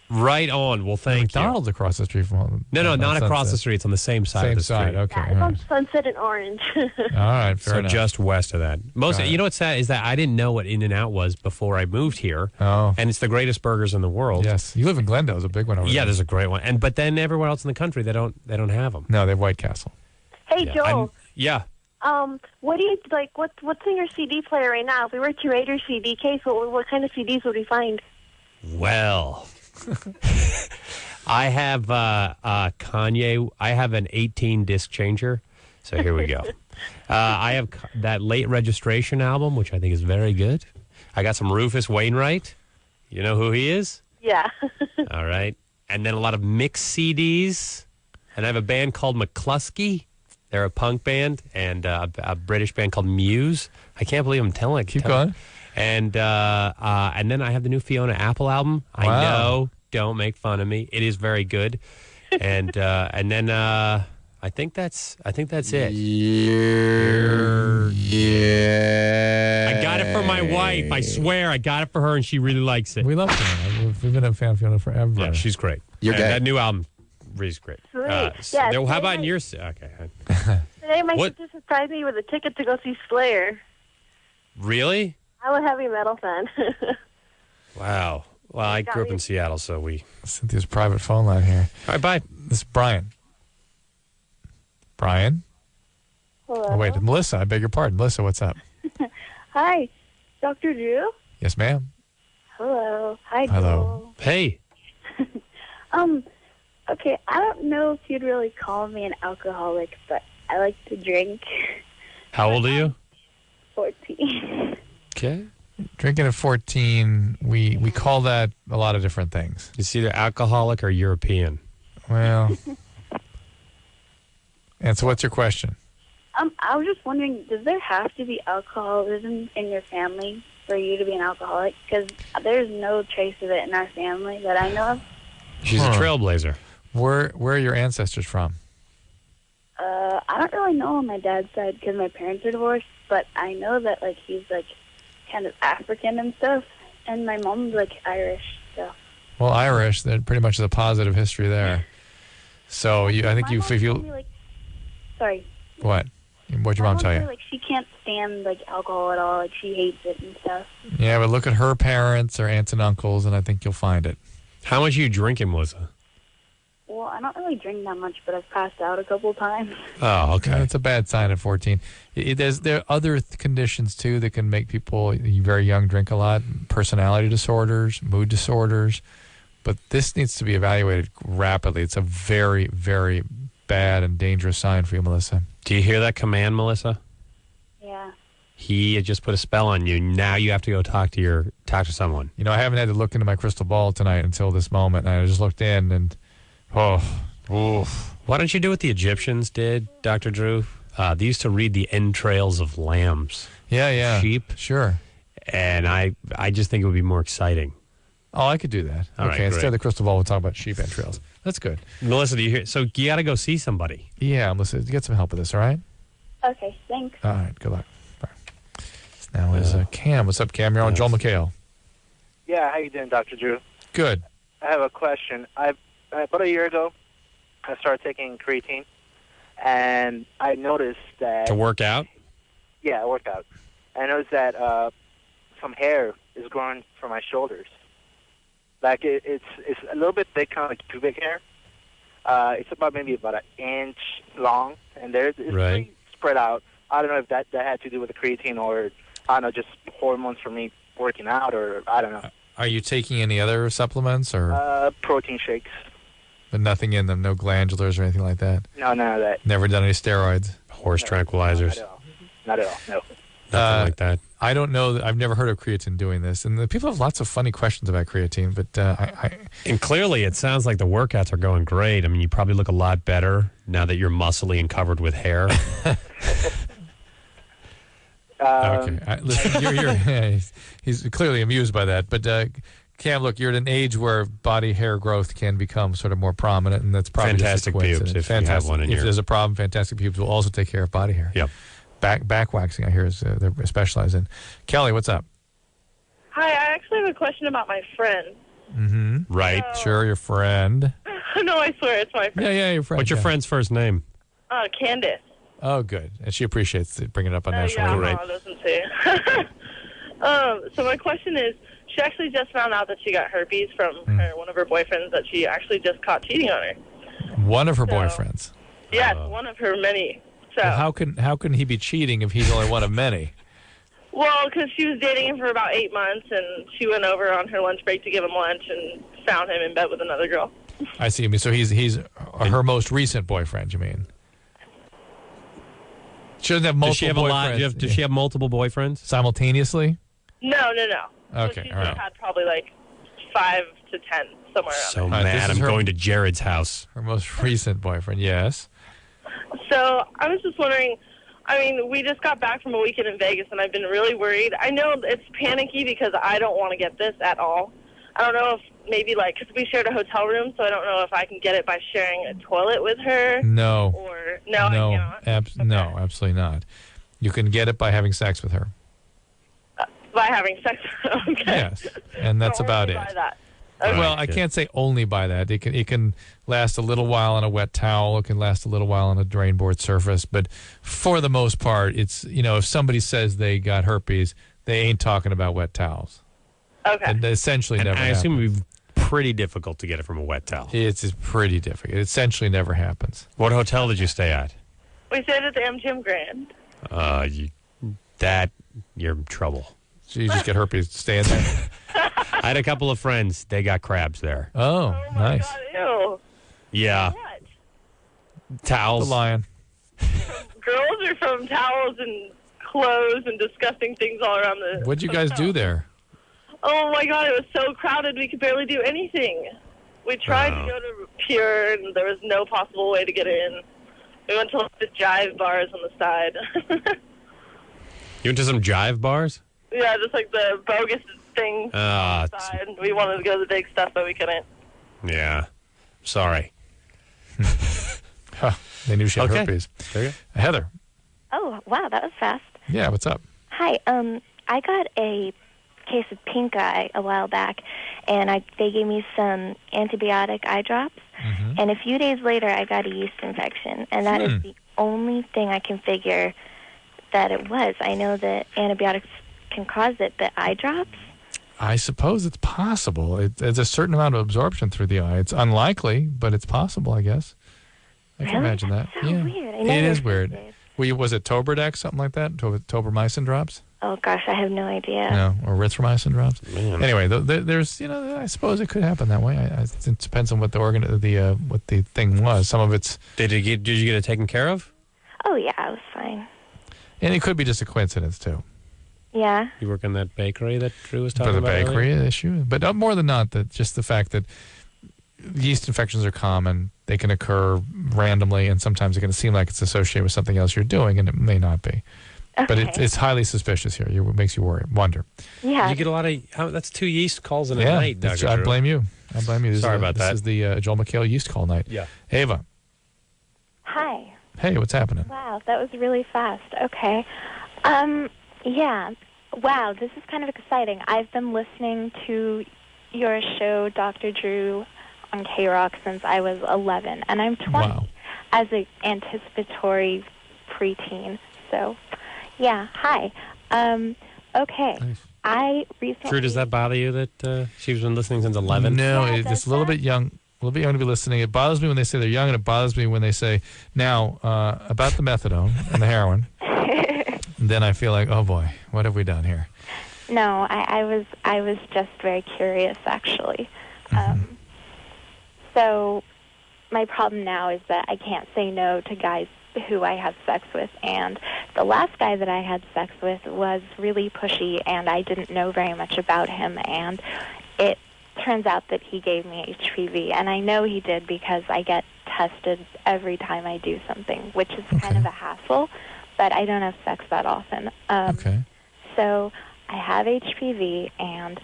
Right on. Well, thank you. McDonald's across the street from... No, on not across Sunset. the street. It's on the same side of the street. Same side, okay. Yeah, it's on Sunset and Orange. All right, fair So enough. just west of that. Got it. You know what's sad is that I didn't know what In-N-Out was before I moved here. Oh. And it's the greatest burgers in the world. Yes. You live in Glendale. There's a big one over there. Yeah, there's a great one. But then everywhere else in the country, they don't have them. No, they have White Castle. Hey, Joel. Yeah. What do you like? What's in your CD player right now? If we were to rate your CD case, what kind of CDs would we find? Well, I have Kanye. I have an 18-disc changer. So here we go. I have that Late Registration album, which I think is very good. I got some Rufus Wainwright. You know who he is? Yeah. All right. And then a lot of mixed CDs. And I have a band called McCluskey. They're a punk band, and a British band called Muse. I can't believe I'm telling. Keep going. And then I have the new Fiona Apple album. I Wow. know. Don't make fun of me. It is very good. And then I think that's it. Yeah. I got it for my wife. I swear, I got it for her, and she really likes it. We love Fiona. We've been a fan of Fiona forever. Yeah, she's great. You're And gay. that new album is great. Sweet. How about in your... Okay. Today, my What? sister surprised me with a ticket to go see Slayer. Really? I'm a heavy metal fan. Wow. Well, I grew up in Seattle, so we... Cynthia's private phone line here. All right, bye. This is Brian. Brian? Hello. Oh, wait, Melissa. I beg your pardon. Melissa, what's up? Hi, Dr. Drew. Yes, ma'am. Hello. Hi, Hello. Hey. Okay, I don't know if you'd really call me an alcoholic, but I like to drink. How old are you? 14. Okay. Drinking at 14, we call that a lot of different things. It's either alcoholic or European. Well, and so what's your question? I was just wondering, does there have to be alcoholism in your family for you to be an alcoholic? Because there's no trace of it in our family that I know of. She's a trailblazer. Where are your ancestors from? I don't really know on my dad's side because my parents are divorced, but I know that like he's like kind of African and stuff, and my mom's like Irish. So. Well, Irish, that pretty much is a positive history there. So I think if you like, sorry. What? What'd your mom tell you? Like she can't stand like alcohol at all. Like she hates it and stuff. Yeah, but look at her parents or aunts and uncles, and I think you'll find it. How much are you drinking, Melissa? Well, I don't really drink that much, but I've passed out a couple of times. Oh, okay. That's a bad sign at 14. There are other conditions, too, that can make people very young drink a lot. Personality disorders, mood disorders. But this needs to be evaluated rapidly. It's a very, very bad and dangerous sign for you, Melissa. Do you hear that command, Melissa? Yeah. He had just put a spell on you. Now you have to go talk to someone. You know, I haven't had to look into my crystal ball tonight until this moment. And I just looked in and... Why don't you do what the Egyptians did, Dr. Drew? They used to read the entrails of lambs. Yeah. Sheep. Sure. And I just think it would be more exciting. Oh, I could do that. All okay, right, instead of the crystal ball, we'll talk about sheep entrails. That's good. Melissa, do you hear? So you got to go see somebody. Yeah, Melissa, get some help with this, all right? Okay, thanks. All right, good luck. Bye. Now is Cam. What's up, Cam? You're on Joel McHale. Yeah, how you doing, Dr. Drew? Good. I have a question. About a year ago, I started taking creatine, and I noticed that... To work out? Yeah, I work out. I noticed that some hair is growing from my shoulders. Like, it's a little bit thick, kind of like pubic hair. It's maybe about an inch long, and it's pretty spread out. I don't know if that had to do with the creatine or, I don't know, just hormones from me working out, or I don't know. Are you taking any other supplements or protein shakes? But nothing in them, no glandulars or anything like that? No, none of that. Never done any steroids? Horse tranquilizers? Not at all, no. Nothing like that. I don't know. I've never heard of creatine doing this. And the people have lots of funny questions about creatine, but And clearly it sounds like the workouts are going great. I mean, you probably look a lot better now that you're muscly and covered with hair. Okay. Listen, he's clearly amused by that. But Cam, look, you're at an age where body hair growth can become sort of more prominent, and that's probably Fantastic just a coincidence. pubes, if you have one in If your... there's a problem, Fantastic Pubes will also take care of body hair. Yep. Back waxing, I hear, is they're specialized in. Kelly, what's up? Hi, I actually have a question about my friend. Mm-hmm. Right. Sure, your friend. No, I swear, it's my friend. Yeah, your friend. What's your friend's first name? Candace. Oh, good. And she appreciates bringing it up on national radio. Yeah, Mom doesn't see. So my question is, she actually just found out that she got herpes from one of her boyfriends that she actually just caught cheating on her. One of her boyfriends? Yes, one of her many. So well, how can he be cheating if he's only one of many? Well, because she was dating him for about 8 months, and she went over on her lunch break to give him lunch and found him in bed with another girl. I see. I mean, so he's her most recent boyfriend, you mean? She doesn't have multiple Does she have boyfriends. Does she have multiple boyfriends? No. Simultaneously? So Okay, she's all right. had probably like 5 to 10, somewhere around So there. mad I'm going to Jared's house. Her most recent boyfriend, yes. So I was just wondering, I mean, we just got back from a weekend in Vegas, and I've been really worried. I know it's panicky because I don't want to get this at all. I don't know if maybe, like, because we shared a hotel room, so I don't know if I can get it by sharing a toilet with her. No. Or, no, I cannot. No, absolutely not. You can get it by having sex with her. By having sex. Okay. Yes, and that's about it. By that. Okay. Well, I can't say only by that. It can last a little while on a wet towel. It can last a little while on a drain board surface. But for the most part, it's, if somebody says they got herpes, they ain't talking about wet towels. Okay. And essentially never I happens. assume it would be pretty difficult to get it from a wet towel. It's pretty difficult. It essentially never happens. What hotel did you stay at? We stayed at the MGM Grand. You're in trouble. So you just get herpes staying there? I had a couple of friends. They got crabs there. Oh, nice. God, ew. Yeah. What? Towels. The lion. Girls are from towels and clothes and disgusting things all around the What'd you guys do there? Oh, my God, it was so crowded we could barely do anything. We tried to go to Pure, and there was no possible way to get in. We went to like, the jive bars on the side. You went to some jive bars? Yeah, just like the bogus things on the side. We wanted to go to the big stuff, but we couldn't. Yeah. Sorry. They knew she had Okay. herpes. There you go. Heather. Oh, wow, that was fast. Yeah, what's up? Hi, I got a case of pink eye a while back, and they gave me some antibiotic eye drops, and a few days later I got a yeast infection, and that is the only thing I can figure that it was. I know that antibiotics can cause it, but eye drops? I suppose it's possible. There's a certain amount of absorption through the eye. It's unlikely, but it's possible, I guess. I can imagine that. So weird. I know It is those weird. days. Was it Toberdex, something like that? Tobermicin drops? Oh, gosh, I have no idea. No, or erythromycin drops. Man. Anyway, there's I suppose it could happen that way. It depends on what what the thing was. Some of it's. Did you get it taken care of? Oh, yeah, I was fine. And it could be just a coincidence too. Yeah. You work in that bakery that Drew was For talking the about bakery earlier? issue, but more than not, that just the fact that yeast infections are common. They can occur randomly, and sometimes it can seem like it's associated with something else you're doing, and it may not be. But Okay. it's highly suspicious here. It makes you wonder. Yeah. You get a lot of. That's 2 yeast calls in a night, that's- Dr. I Drew. blame you. Sorry about that. This is the Joel McHale yeast call night. Yeah. Ava. Hi. Hey, what's happening? Wow, that was really fast. Okay. Yeah. Wow, this is kind of exciting. I've been listening to your show, Dr. Drew, on K-Rock since I was 11, and I'm 20 Wow. as an anticipatory preteen. So, yeah, hi. Okay. Nice. I recently... Drew, does that bother you that she's been listening since 11? No, Yeah, it's does a little that? bit young. A little bit young to be listening. It bothers me when they say they're young, and it bothers me when they say, now, about the methadone and the heroin. And then I feel like, oh boy, what have we done here? No, I was just very curious, actually. So my problem now is that I can't say no to guys who I have sex with, and the last guy that I had sex with was really pushy, and I didn't know very much about him, and it turns out that he gave me HPV, and I know he did because I get tested every time I do something, which is kind of a hassle, but I don't have sex that often. Okay. So I have HPV, and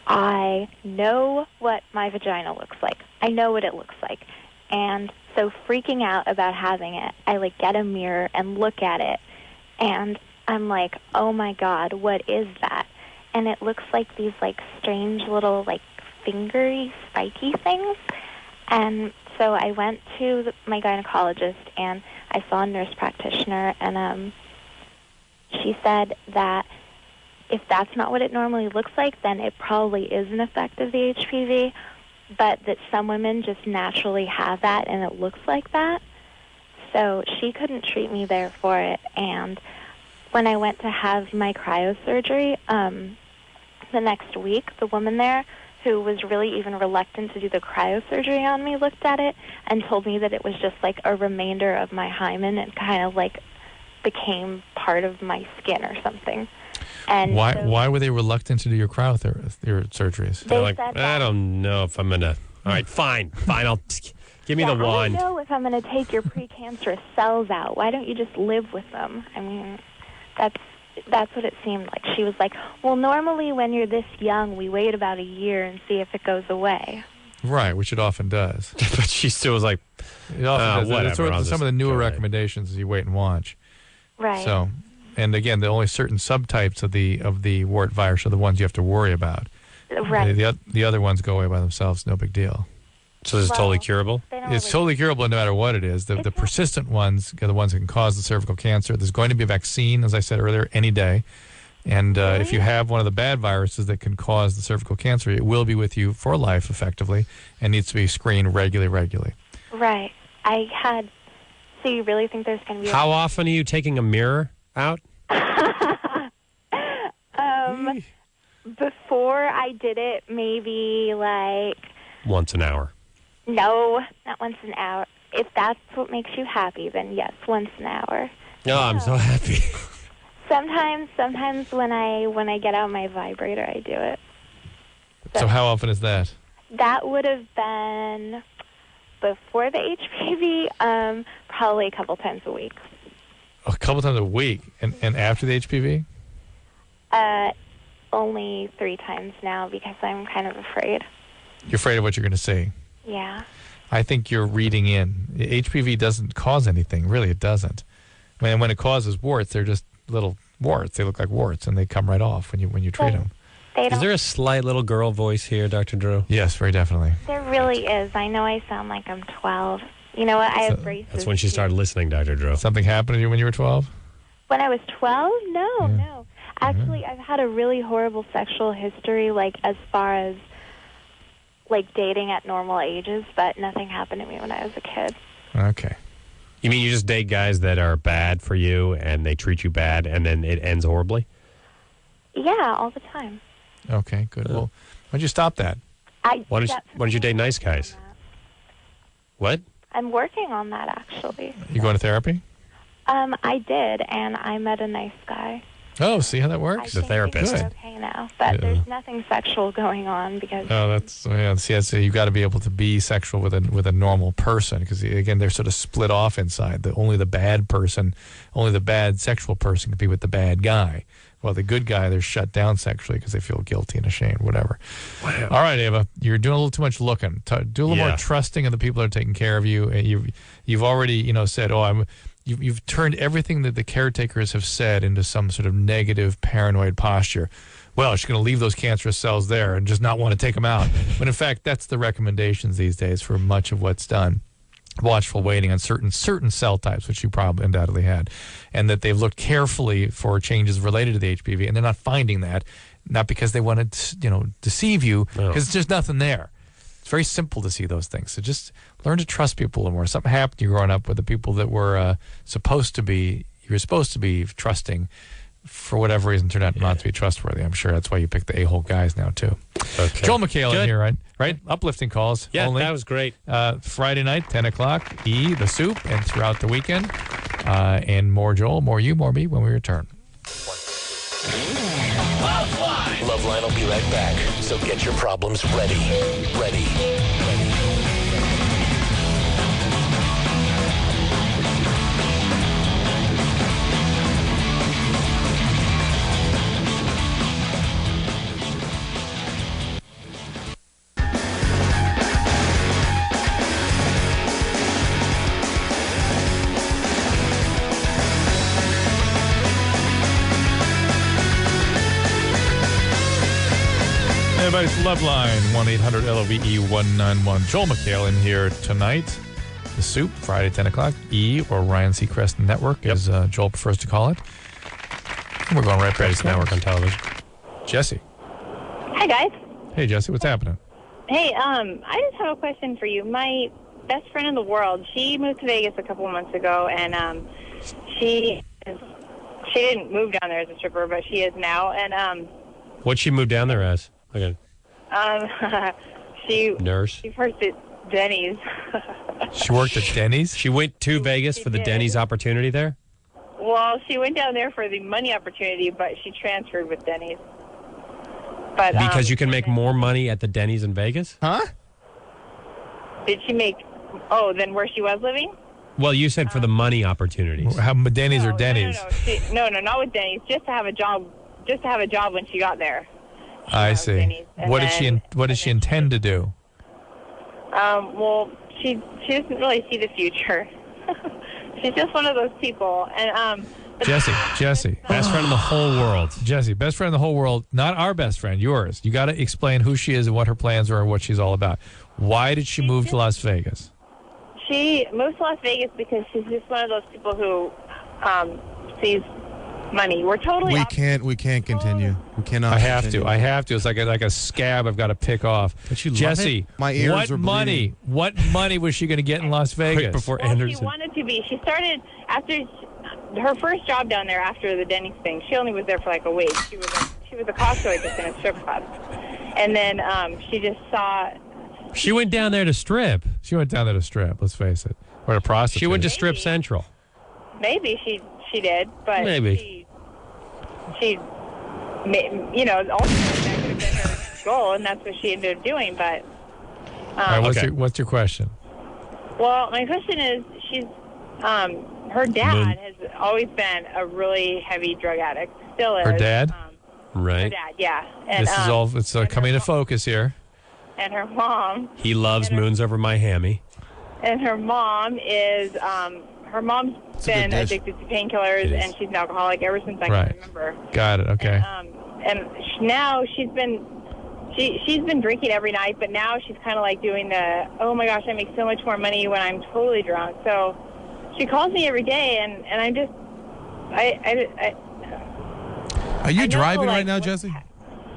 I know what my vagina looks like. I know what it looks like. And so freaking out about having it, I, get a mirror and look at it, and I'm like, oh, my God, what is that? And it looks like these, strange little, fingery, spiky things. And so I went to my gynecologist, and I saw a nurse practitioner, and she said that if that's not what it normally looks like, then it probably is an effect of the HPV, but that some women just naturally have that, and it looks like that. So she couldn't treat me there for it, and when I went to have my cryosurgery the next week, the woman there, who was really even reluctant to do the cryosurgery on me, looked at it and told me that it was just a remainder of my hymen and kind of became part of my skin or something. And why were they reluctant to do your your surgeries? They're like, I don't know if I'm gonna. All right, fine. I'll give me the I wand. don't know if I'm going to take your precancerous cells out. Why don't you just live with them? I mean, that's what it seemed like. She was like, well, normally when you're this young, we wait about a year and see if it goes away. Right, which it often does. But she still was like, it often does. whatever. I'll Some of the newer recommendations is you wait and watch. Right. So, and again, the only certain subtypes of the wart virus are the ones you have to worry about. Right. The other ones go away by themselves, no big deal. So it's totally curable? It's totally curable no matter what it is. The persistent ones are the ones that can cause the cervical cancer. There's going to be a vaccine, as I said earlier, any day. And if you have one of the bad viruses that can cause the cervical cancer, it will be with you for life, effectively, and needs to be screened regularly. Right. So you really think there's going to be How often are you taking a mirror out? Before I did it, maybe Once an hour. no, not once an hour. If that's what makes you happy, then yes, once an hour. Oh, I'm so happy. Sometimes when I get out my vibrator, I do it. So how often is that? That would have been before the HPV, probably a couple times a week. A couple times a week, and after the HPV? Only 3 times now because I'm kind of afraid. You're afraid of what you're going to see. Yeah. I think you're reading in. HPV doesn't cause anything. Really, it doesn't. I mean, when it causes warts, they're just little warts. They look like warts, and they come right off when you treat them. Is there a slight little girl voice here, Dr. Drew? Yes, very definitely. There really is. I know I sound like I'm 12. You know what? I have braces. That's when she started listening, Dr. Drew. Something happened to you when you were 12? When I was 12? No. Actually, I've had a really horrible sexual history, like as far as like dating at normal ages, but nothing happened to me when I was a kid. Okay. You mean you just date guys that are bad for you and they treat you bad and then it ends horribly? Yeah, all the time. Okay, good. Well, why'd you stop that? Why don't you date nice guys? What? I'm working on that, actually. You going to therapy? I did, and I met a nice guy. Oh, see how that works? The therapist. It's okay now, but there's nothing sexual going on because. Oh, that's you've got to be able to be sexual with a normal person because again they're sort of split off inside. Only the bad sexual person can be with the bad guy. Well, the good guy, they're shut down sexually because they feel guilty and ashamed, whatever. Wow. All right, Ava, you're doing a little too much looking. Do a little more trusting of the people that are taking care of you. And you've already said, You've turned everything that the caretakers have said into some sort of negative, paranoid posture. Well, she's going to leave those cancerous cells there and just not want to take them out. But in fact, that's the recommendations these days for much of what's done. Watchful waiting on certain cell types, which you probably undoubtedly had, and that they've looked carefully for changes related to the HPV, and they're not finding that, not because they want to deceive you, because there's just nothing there. It's very simple to see those things. So just learn to trust people a little more. Something happened to you growing up with the people that were supposed to be trusting. For whatever reason, turned out not to be trustworthy. I'm sure that's why you picked the a-hole guys now, too. Okay. Joel McHale in here, right? Uplifting calls. Yeah, only. that was great. Friday night, 10 o'clock, The Soup, and throughout the weekend. And more Joel, more you, more me when we return. Loveline will be right back, so get your problems ready. Everybody's Loveline, 1-800-LOVE-191. Joel McHale in here tonight. The Soup, Friday, 10 o'clock. Or Ryan Seacrest Network, as Joel prefers to call it. And we're going right back to network on television. Jesse. Hi, guys. Hey, Jesse, what's happening? Hey, I just have a question for you. My best friend in the world, she moved to Vegas a couple of months ago, and she didn't move down there as a stripper, but she is now. And What'd she move down there as? Okay. She nurse. She worked at Denny's. She worked at Denny's? She went to Vegas for the Denny's opportunity there? Well, she went down there for the money opportunity, but she transferred with Denny's. But because you can make more money at the Denny's in Vegas? Huh? Did she make than where she was living? Well, you said for the money opportunities. How Denny's or Denny's? No, not with Denny's. Just to have a job. Just to have a job when she got there. I see. What did she intend to do? Well, she doesn't really see the future. She's just one of those people. And Jesse, best friend in the whole world. Jesse, best friend in the whole world. Not our best friend, yours. You got to explain who she is and what her plans are and what she's all about. Why did she move to Las Vegas? She moved to Las Vegas because she's just one of those people who sees money. We're totally. We can't continue. We cannot. I have to. It's like a scab I've got to pick off. But you Jesse, my ears are bleeding. What money was she going to get in Las Vegas? Right before Well, Anderson. she wanted to be. She started after her first job down there after the Denny's thing. She only was there for like a week. She was a Costco agent in a strip club, and then she just saw. She went down there to strip. She went down there to strip. Let's face it, or to prostitute. She went to Strip Central. Maybe she did, but maybe. she, ultimately that could have been her goal, and that's what she ended up doing. But all right, what's your question? well, my question is, she's her dad has always been a really heavy drug addict. Still is. Her dad? Right. Her dad, yeah. And, This is all. It's coming into focus here. And her mom. He loves moons over my hammy. And her mom is her mom's been addicted to painkillers, and she's an alcoholic ever since I can remember. Got it. Okay. And now she's been drinking every night, but now she's kind of like doing the, oh my gosh, I make so much more money when I'm totally drunk. So she calls me every day, and I'm just Are you driving right now, Jesse?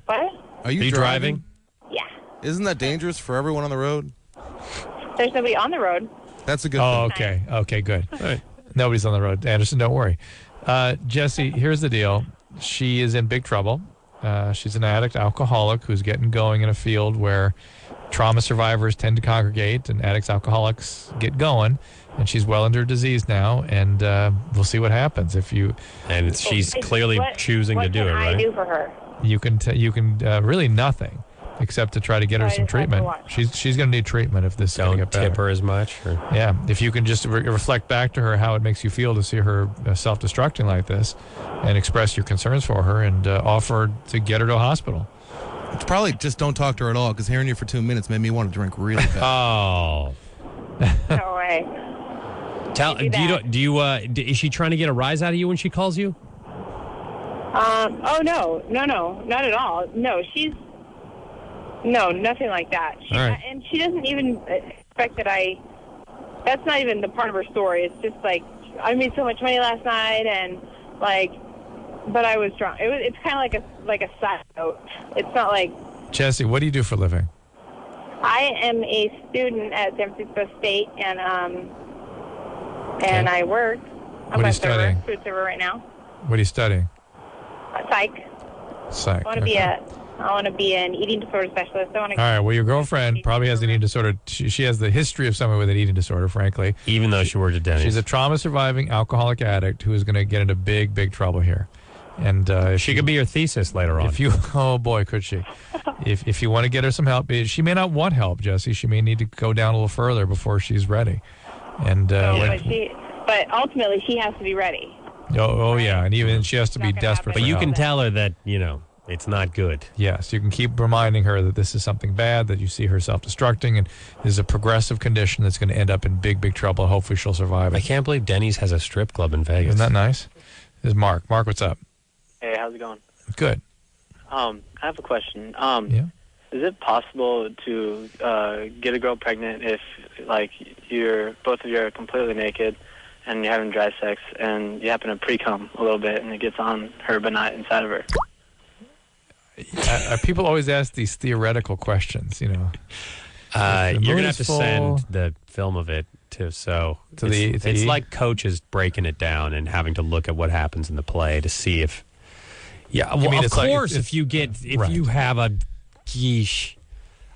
What? Are you driving? Yeah. Isn't that dangerous for everyone on the road? There's nobody on the road. That's a good thing. Okay, good. Right. Nobody's on the road. Anderson, don't worry. Jesse, here's the deal. She is in big trouble. She's an addict, alcoholic, who's getting going in a field where trauma survivors tend to congregate and addicts, alcoholics get going. And she's well into her disease now, and we'll see what happens. And she's clearly choosing to do it, right? What can I do for her? You can really nothing except to try to get her some treatment. She's going to need treatment if this is going to get better. Don't tip her as much. Yeah, if you can just reflect back to her how it makes you feel to see her self-destructing like this, and express your concerns for her, and offer to get her to a hospital. It's probably just don't talk to her at all, because hearing you for 2 minutes made me want to drink really bad. Oh. No way. Is she trying to get a rise out of you when she calls you? Oh no, not at all. No, nothing like that. And she doesn't even expect that that's not even the part of her story. It's just like, I made so much money last night, and but I was drunk. It's kind of like a side note. It's not like. Jesse, what do you do for a living? I am a student at San Francisco State, and I work. What are you studying? I'm a food server right now. What are you studying? Psych. Psych. I want to be an eating disorder specialist. All right. Well, your girlfriend probably has an eating disorder. She has the history of someone with an eating disorder, frankly. Even though she worked at Denny's. She's a trauma-surviving alcoholic addict who is going to get into big, big trouble here. And she could be your thesis later on. Oh boy, could she? If you want to get her some help, she may not want help, Jesse. She may need to go down a little further before she's ready. And but ultimately, she has to be ready. Oh yeah, and even she has to be desperate. But you can tell her that it's not good. Yes, you can keep reminding her that this is something bad, that you see her self-destructing, and this is a progressive condition that's going to end up in big, big trouble. Hopefully, she'll survive it. I can't believe Denny's has a strip club in Vegas. Isn't that nice? This is Mark. Mark, what's up? Hey, how's it going? Good. I have a question. Yeah. Is it possible to get a girl pregnant if, like, both of you are completely naked and you're having dry sex and you happen to pre-cum a little bit and it gets on her but not inside of her? People always ask these theoretical questions, You're going to have to send the film of it too. So it's like coaches breaking it down and having to look at what happens in the play to see if. Yeah, well, of course, if you have a geesh.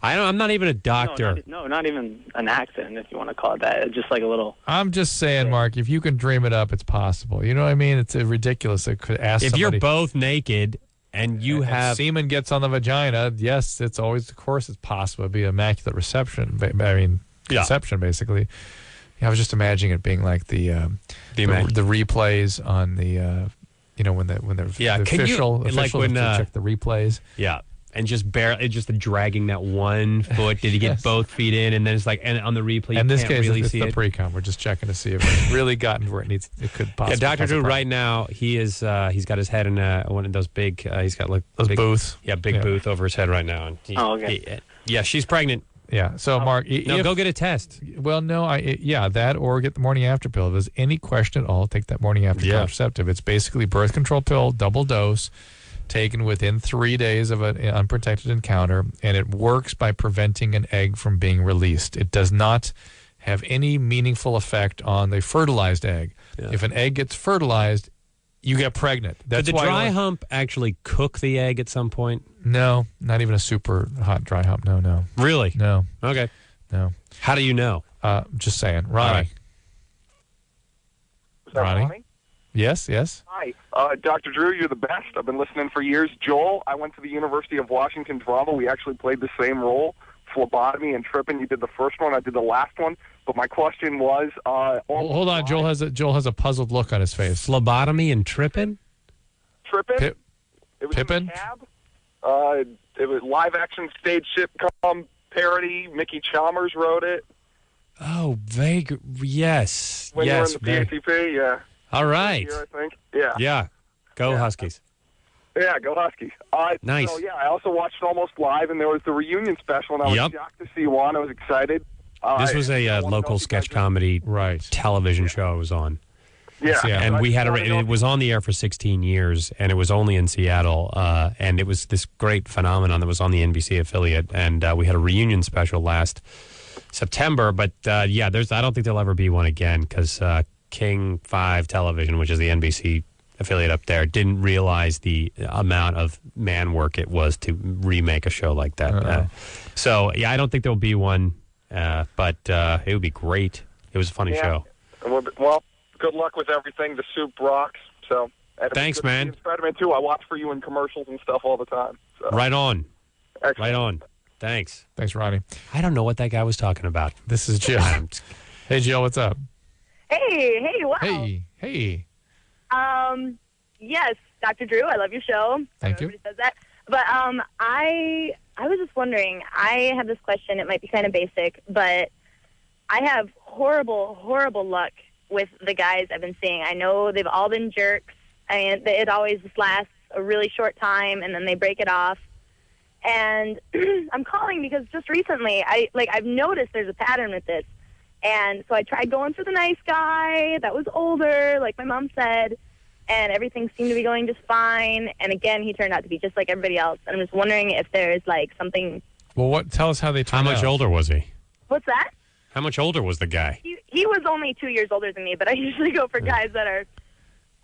I'm not even a doctor. No, not even an accident, if you want to call it that. It's just like a little. I'm just saying, Mark, if you can dream it up, it's possible. You know what I mean? It's ridiculous. It could ask if somebody, you're both naked and you have semen gets on the vagina. Yes, it's always, of course, it's possible. It'd be immaculate reception. Conception, basically. I was just imagining it being like the replays on the. When the official check the replays. Yeah. And just dragging that 1 foot. Did he get both feet in? And then it's like, and on the replay, in this can't case, really it's see the it. pre-com. We're just checking to see if it's really gotten where it could possibly. Yeah, Dr. Drew, right now, he's got his head in one of those big, he's got like those big booths. Yeah, booth over his head right now. And okay. She's pregnant. Yeah. So, Mark, go get a test. Well, no, that or get the morning after pill. If there's any question at all, take that morning after contraceptive. It's basically birth control pill, double dose, taken within 3 days of an unprotected encounter, and it works by preventing an egg from being released. It does not have any meaningful effect on the fertilized egg. Yeah. If an egg gets fertilized, you get pregnant. Could the dry hump actually cook the egg at some point? No, not even a super hot dry hump. No. Really? No. Okay. No. How do you know? Just saying. Ronnie. Ronnie? Yes, yes. Hi, Dr. Drew, you're the best. I've been listening for years. Joel, I went to the University of Washington drama. We actually played the same role, phlebotomy and tripping. You did the first one, I did the last one. But my question was... hold on, Joel has a puzzled look on his face. Phlebotomy and tripping? Tripping? It was Pippin? in the cab. It was live-action stage sitcom parody. Mickey Chalmers wrote it. Oh, vague. Yes. When yes. you were in the PATP, yeah. All right. Year, I think. Yeah. Yeah. Go Huskies. Yeah, go Huskies. Nice. So, yeah, I also watched Almost Live, and there was the reunion special, and I was shocked to see you on. I was excited. This was a local sketch comedy television show I was on. Yeah. And we had it was on the air for 16 years, and it was only in Seattle, and it was this great phenomenon that was on the NBC affiliate, and we had a reunion special last September, but I don't think there'll ever be one again because King 5 Television, which is the NBC affiliate up there, didn't realize the amount of man work it was to remake a show like that. I don't think there'll be one, but it would be great. It was a funny show. Well, good luck with everything. The soup rocks. So thanks, man. Spider-Man 2, I watch for you in commercials and stuff all the time. So. Right on. Excellent. Right on. Thanks. Thanks, Ronnie. I don't know what that guy was talking about. This is Jill. Hey, Jill, what's up? Hey, wow. Hey. Yes, Dr. Drew, I love your show. Thank you. Everybody says that. But I was just wondering, I have this question. It might be kind of basic, but I have horrible, horrible luck with the guys I've been seeing. I know they've all been jerks. I mean, it always lasts a really short time, and then they break it off. And I'm calling because just recently, I've noticed there's a pattern with this. And so I tried going for the nice guy that was older, like my mom said, and everything seemed to be going just fine. And again, he turned out to be just like everybody else. And I'm just wondering if there's something. Well, tell us how they turned out. How much older was he? What's that? How much older was the guy? He was only 2 years older than me, but I usually go for guys that are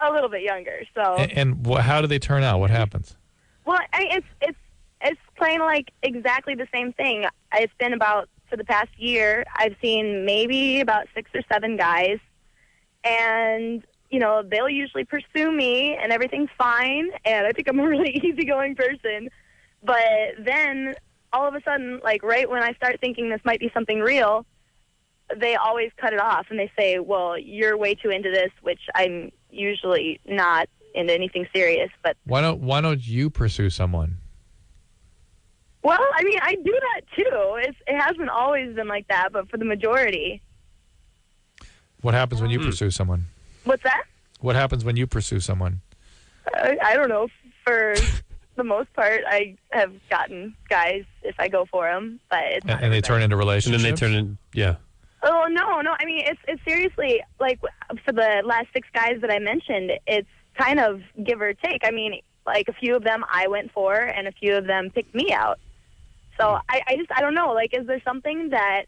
a little bit younger. So. And how do they turn out? What happens? Well, it's playing exactly the same thing. It's been about, for the past year, I've seen maybe about 6 or 7 guys, and, they'll usually pursue me, and everything's fine, and I think I'm a really easygoing person, but then, all of a sudden, right when I start thinking this might be something real, they always cut it off, and they say, well, you're way too into this, which I'm usually not into anything serious, but... Why don't you pursue someone? Well, I mean, I do that too. It hasn't always been like that, but for the majority. What happens when you pursue someone? What's that? What happens when you pursue someone? I don't know. For the most part, I have gotten guys if I go for them, but it's not and they turn into relationships. And then they turn in, yeah. Oh no! I mean, it's seriously for the last 6 guys that I mentioned, it's kind of give or take. I mean, a few of them I went for, and a few of them picked me out. So I don't know. Is there something that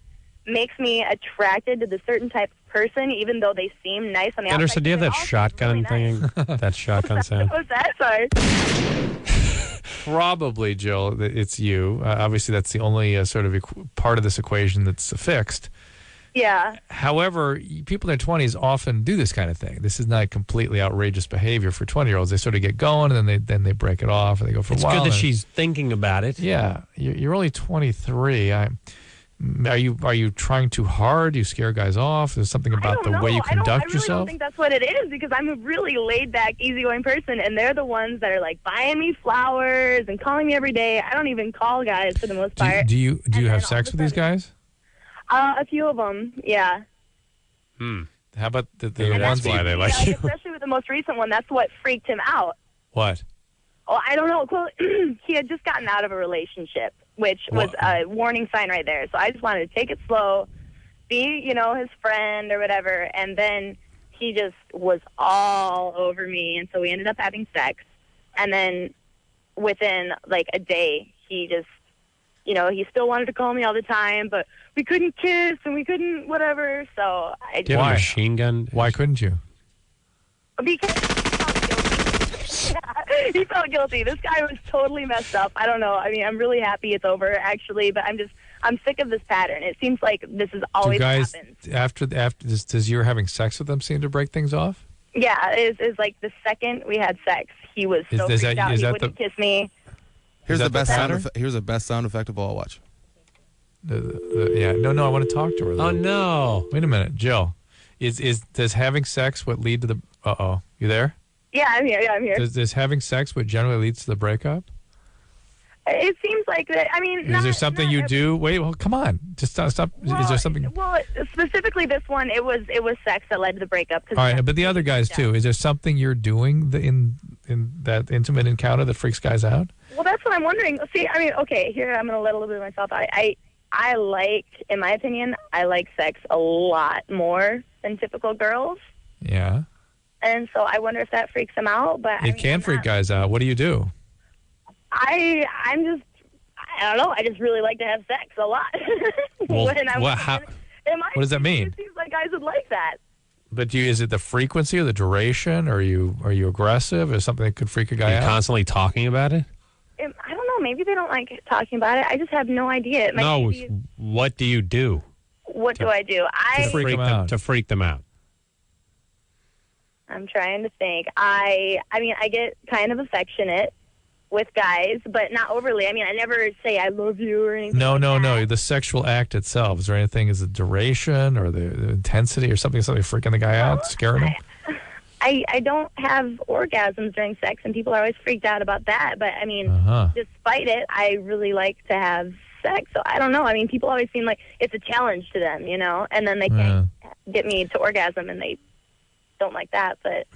makes me attracted to the certain type of person, even though they seem nice on the outside? Anderson, do you have that shotgun thing? That shotgun sound? What's that? Sorry. Probably, Jill, it's you. Obviously, that's the only sort of part of this equation that's fixed. Yeah. However, people in their 20s often do this kind of thing. This is not completely outrageous behavior for 20-year-olds. They sort of get going, and then they break it off, or they go for a while. It's good that she's thinking about it. Yeah. You're only 23. Are you trying too hard? Do you scare guys off? Is there something about the way you conduct yourself? I don't think that's what it is, because I'm a really laid-back, easygoing person, and they're the ones that are buying me flowers and calling me every day. I don't even call guys for the most part. Do you have sex with these guys? A few of them, yeah. How about the ones why they like you? Especially with the most recent one, that's what freaked him out. What? Oh, I don't know. Well, he had just gotten out of a relationship, which was a warning sign right there. So I just wanted to take it slow, be, his friend or whatever. And then he just was all over me. And so we ended up having sex. And then within a day, he just, he still wanted to call me all the time, but we couldn't kiss and we couldn't whatever. So I just... Do you have a machine gun? Why couldn't you? Because he felt guilty. This guy was totally messed up. I don't know. I mean, I'm really happy it's over, actually, but I'm sick of this pattern. It seems like this is always happens. After this, does your having sex with them seem to break things off? Yeah, is like the second we had sex, he was so freaked out. He wouldn't kiss me. Here's the best sound effect. Here's the best sound effect of all. Watch. Yeah. No, I want to talk to her. Though. Oh no! Wait a minute, Jill. Does having sex what lead to the? You there? Yeah, I'm here. Yeah, I'm here. Does having sex what generally leads to the breakup? It seems like that. I mean, is there something you do? Wait, well, come on. Just stop. Well, is there something? Well, specifically this one, it was sex that led to the breakup. All right, but the other guys too. Is there something you're doing in that intimate encounter that freaks guys out? Well, that's what I'm wondering. See, I mean, okay, here I'm going to let a little bit of myself out. I like, in my opinion, I like sex a lot more than typical girls. Yeah. And so I wonder if that freaks them out. But it can freak guys out. What do you do? I don't know. I just really like to have sex a lot. Well, what does that mean? It seems like guys would like that. But is it the frequency or the duration? Or are you aggressive? Or something that could freak a guy out? Constantly talking about it? I don't know. Maybe they don't like talking about it. I just have no idea. It might be, what do you do? What do I do? To freak them out. I'm trying to think. I mean, I get kind of affectionate with guys, but not overly. I mean, I never say I love you or anything. No. The sexual act itself. Is there anything? Is it duration or the intensity or something freaking the guy out, scaring him? I don't have orgasms during sex, and people are always freaked out about that. But, I mean, despite it, I really like to have sex. So, I don't know. I mean, people always seem like it's a challenge to them, you know, and then they can't get me to orgasm, and they don't like that. But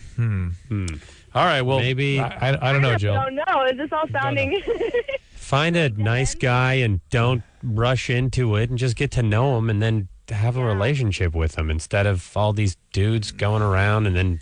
all right, well, maybe I don't know, Jill. I don't know. Is this all sounding... Find a nice guy and don't rush into it and just get to know him and then have a relationship with him instead of all these dudes going around and then...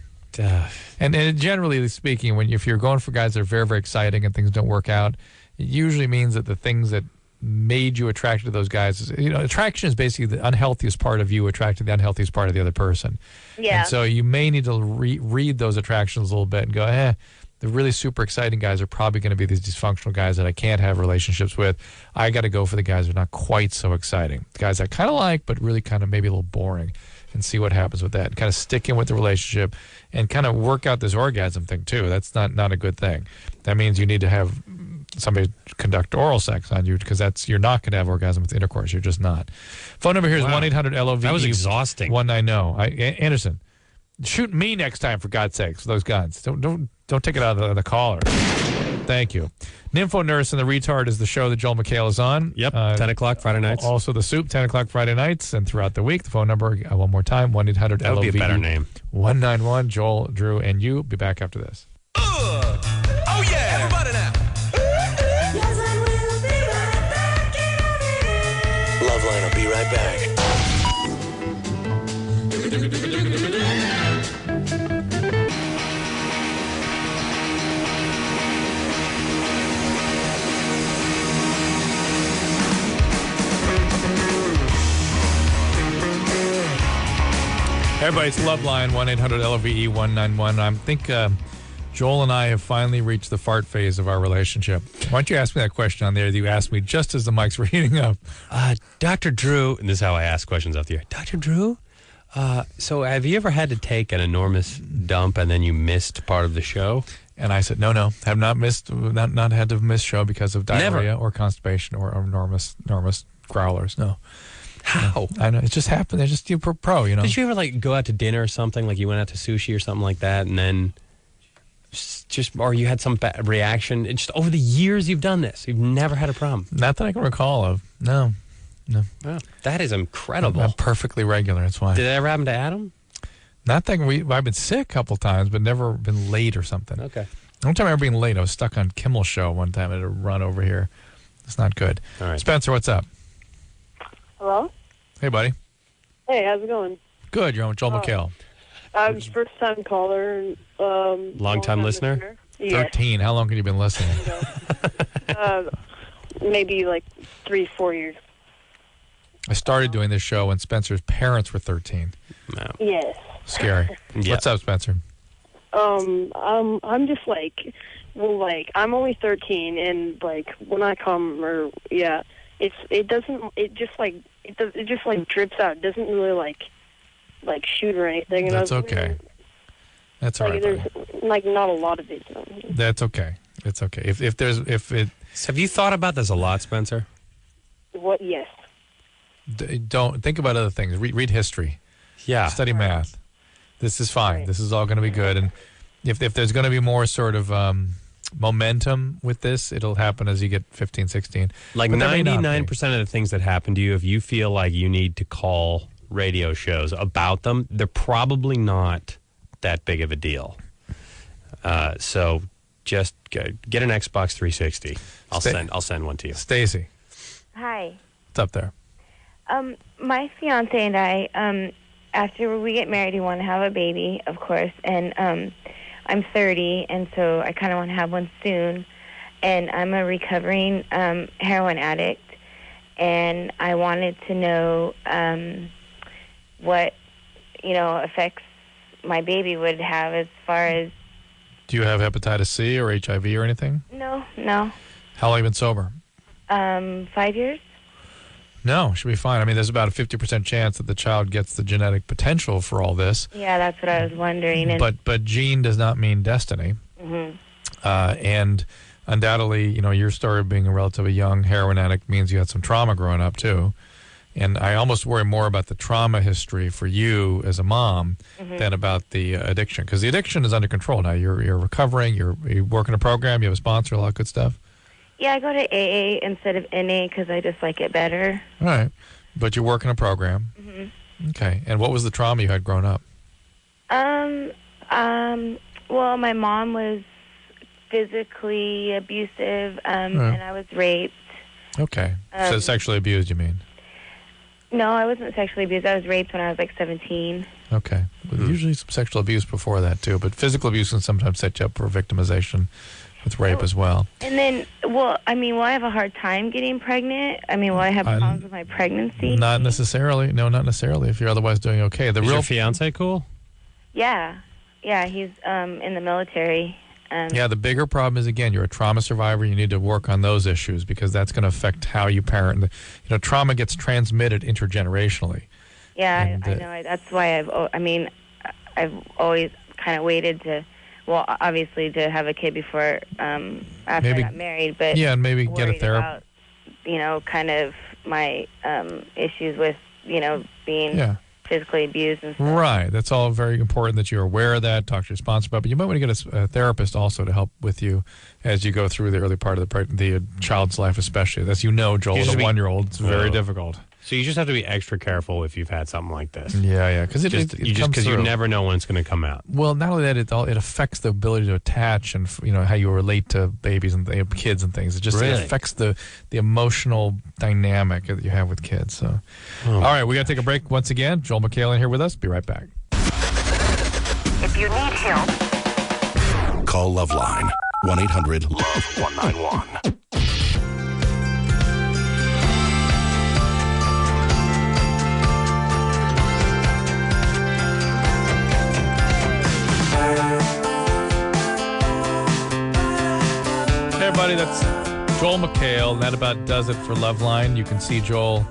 And generally speaking, if you're going for guys that are very, very exciting and things don't work out, it usually means that the things that made you attracted to those guys, attraction is basically the unhealthiest part of you attracting the unhealthiest part of the other person. Yeah. And so you may need to read those attractions a little bit and go, the really super exciting guys are probably going to be these dysfunctional guys that I can't have relationships with. I got to go for the guys that are not quite so exciting. The guys I kind of like, but really kind of maybe a little boring, and see what happens with that. And kind of stick in with the relationship and kind of work out this orgasm thing too. That's not a good thing. That means you need to have somebody conduct oral sex on you because you're not going to have orgasm with intercourse. You're just not. Phone number here is 1-800-LOVE. That was exhausting. I know. Anderson, shoot me next time for God's sakes with those guns. Don't take it out of the caller. Thank you. Nympho Nurse and the Retard is the show that Joel McHale is on. Yep, 10 o'clock Friday nights. Also The Soup, 10 o'clock Friday nights and throughout the week. The phone number, one more time, 1-800-LOVE. That would be a better name. 191. Joel, Drew, and you. Be back after this. Oh, yeah. Everybody now. Loveline will be right back. Everybody, it's Loveline, 1-800-LOVE-191. I think Joel and I have finally reached the fart phase of our relationship. Why don't you ask me that question on there that you asked me just as the mics were heating up? Dr. Drew, and this is how I ask questions off the air. Dr. Drew, so have you ever had to take an enormous dump and then you missed part of the show? And I said, no, have not had to miss show because of diarrhea or constipation or enormous growlers. No. How? I know. It just happened. They're just pro, you know. Did you ever go out to dinner or something, like you went out to sushi or something like that, and then or you had some bad reaction? It's just over the years you've done this, you've never had a problem? Not that I can recall of. No. Wow, that is incredible. I'm perfectly regular. That's why. Did that ever happen to Adam? Not that I've been sick a couple times, but never been late or something. Okay. The only time I ever been late, I was stuck on Kimmel's show one time. I had to run over here. It's not good. All right. Spencer, what's up? Hello? Hey, buddy. Hey, how's it going? Good. You're on with Joel McHale. I'm first-time caller. Long-time listener? Yes. 13. How long have you been listening? Maybe 3-4 years. I started doing this show when Spencer's parents were 13. No. Yes. Scary. Yeah. What's up, Spencer? I'm just I'm only 13, and when I come, it just drips out. It doesn't really shoot or anything. And That's okay. That's all right, There's not a lot of it. So. That's okay. It's okay. If it. Have you thought about this a lot, Spencer? What? Yes. Don't think about other things. Read history. Yeah. Study math. This is fine. Right. This is all going to be good. And if there's going to be more sort of momentum with this, it'll happen as you get 15, 16. Like 99% of the things that happen to you, if you feel like you need to call radio shows about them, they're probably not that big of a deal. So just get an Xbox 360. I'll send one to you. Stacy. Hi. What's up there? My fiance and I, after we get married, we want to have a baby, of course, and I'm 30, and so I kind of want to have one soon. And I'm a recovering heroin addict, and I wanted to know what, effects my baby would have as far as... Do you have hepatitis C or HIV or anything? No. How long have you been sober? 5 years. No, should be fine. I mean, there's about a 50% chance that the child gets the genetic potential for all this. Yeah, that's what I was wondering. And but gene does not mean destiny. Mm-hmm. And undoubtedly, your story of being a relatively young heroin addict means you had some trauma growing up too. And I almost worry more about the trauma history for you as a mom than about the addiction, because the addiction is under control now. You're recovering. You're working a program. You have a sponsor. A lot of good stuff. Yeah, I go to AA instead of NA because I just like it better. All right. But you're working a program. Mm-hmm. Okay. And what was the trauma you had growing up? Well, my mom was physically abusive, and I was raped. Okay. So sexually abused, you mean? No, I wasn't sexually abused. I was raped when I was like 17. Okay. Well, usually some sexual abuse before that, too. But physical abuse can sometimes set you up for victimization with rape as well. And then, will I have a hard time getting pregnant? Will I have problems with my pregnancy? Not necessarily. No, not necessarily, if you're otherwise doing okay. Is your fiance cool? Yeah. Yeah, he's in the military. Yeah, the bigger problem is, again, you're a trauma survivor. You need to work on those issues because that's going to affect how you parent. Trauma gets transmitted intergenerationally. Yeah, I know. That's why I've always kind of waited to, obviously to have a kid before after I got married. But yeah, and maybe get a therapist. About, kind of my issues with being physically abused and stuff. Right. That's all very important that you're aware of that, talk to your sponsor about. But you might want to get a therapist also to help with you as you go through the early part of the child's life, especially. As Joel, as a 1-year-old, it's very difficult. So you just have to be extra careful if you've had something like this. Yeah. Because you never know when it's going to come out. Well, not only that, it affects the ability to attach and how you relate to babies and kids and things. It affects the emotional dynamic that you have with kids. So, all right, we got to take a break once again. Joel McHale in here with us. Be right back. If you need help, call Loveline 1-800-LOVE-191. Hey everybody, that's Joel McHale. That about does it for Loveline. You can see Joel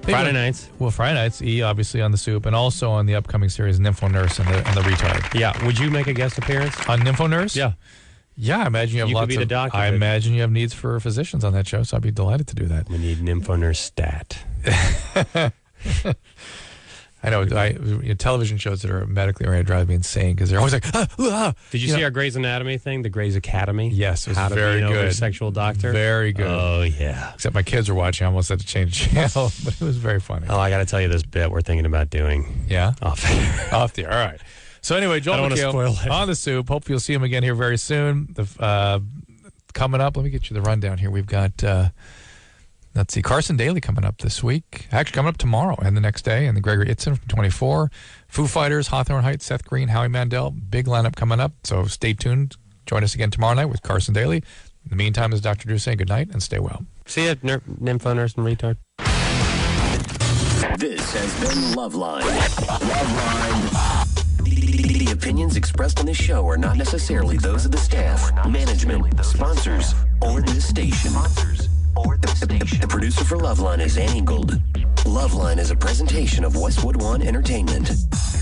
Friday nights. Well, Friday nights, obviously on the Soup, and also on the upcoming series Nympho Nurse and the Retard. Yeah. Would you make a guest appearance on Nympho Nurse? Yeah. Yeah, I imagine you have could be the doctor. I imagine you have needs for physicians on that show, so I'd be delighted to do that. We need Nympho Nurse stat. I know. Television shows that are medically oriented drive me insane because they're always like, Did you see our Grey's Anatomy thing, the Grey's Academy? Yes, it was How to very be an good. Sexual doctor. Very good. Oh, yeah. Except my kids were watching. I almost had to change the channel, but it was very funny. Oh, I got to tell you this bit we're thinking about doing. Yeah? Off the air. All right. So anyway, Joel McHale on the Soup. Hopefully you'll see him again here very soon. Coming up, let me get you the rundown here. We've got... let's see, Carson Daly coming up this week. Actually, coming up tomorrow and the next day. And the Gregory Itzen from 24. Foo Fighters, Hawthorne Heights, Seth Green, Howie Mandel. Big lineup coming up. So stay tuned. Join us again tomorrow night with Carson Daly. In the meantime, as Dr. Drew saying good night and stay well. See ya, Nympho Nurse and Retard. This has been Loveline. The opinions expressed on this show are not necessarily those of the staff, management, sponsors, or this station. The producer for Loveline is Ann Ingold. Loveline is a presentation of Westwood One Entertainment.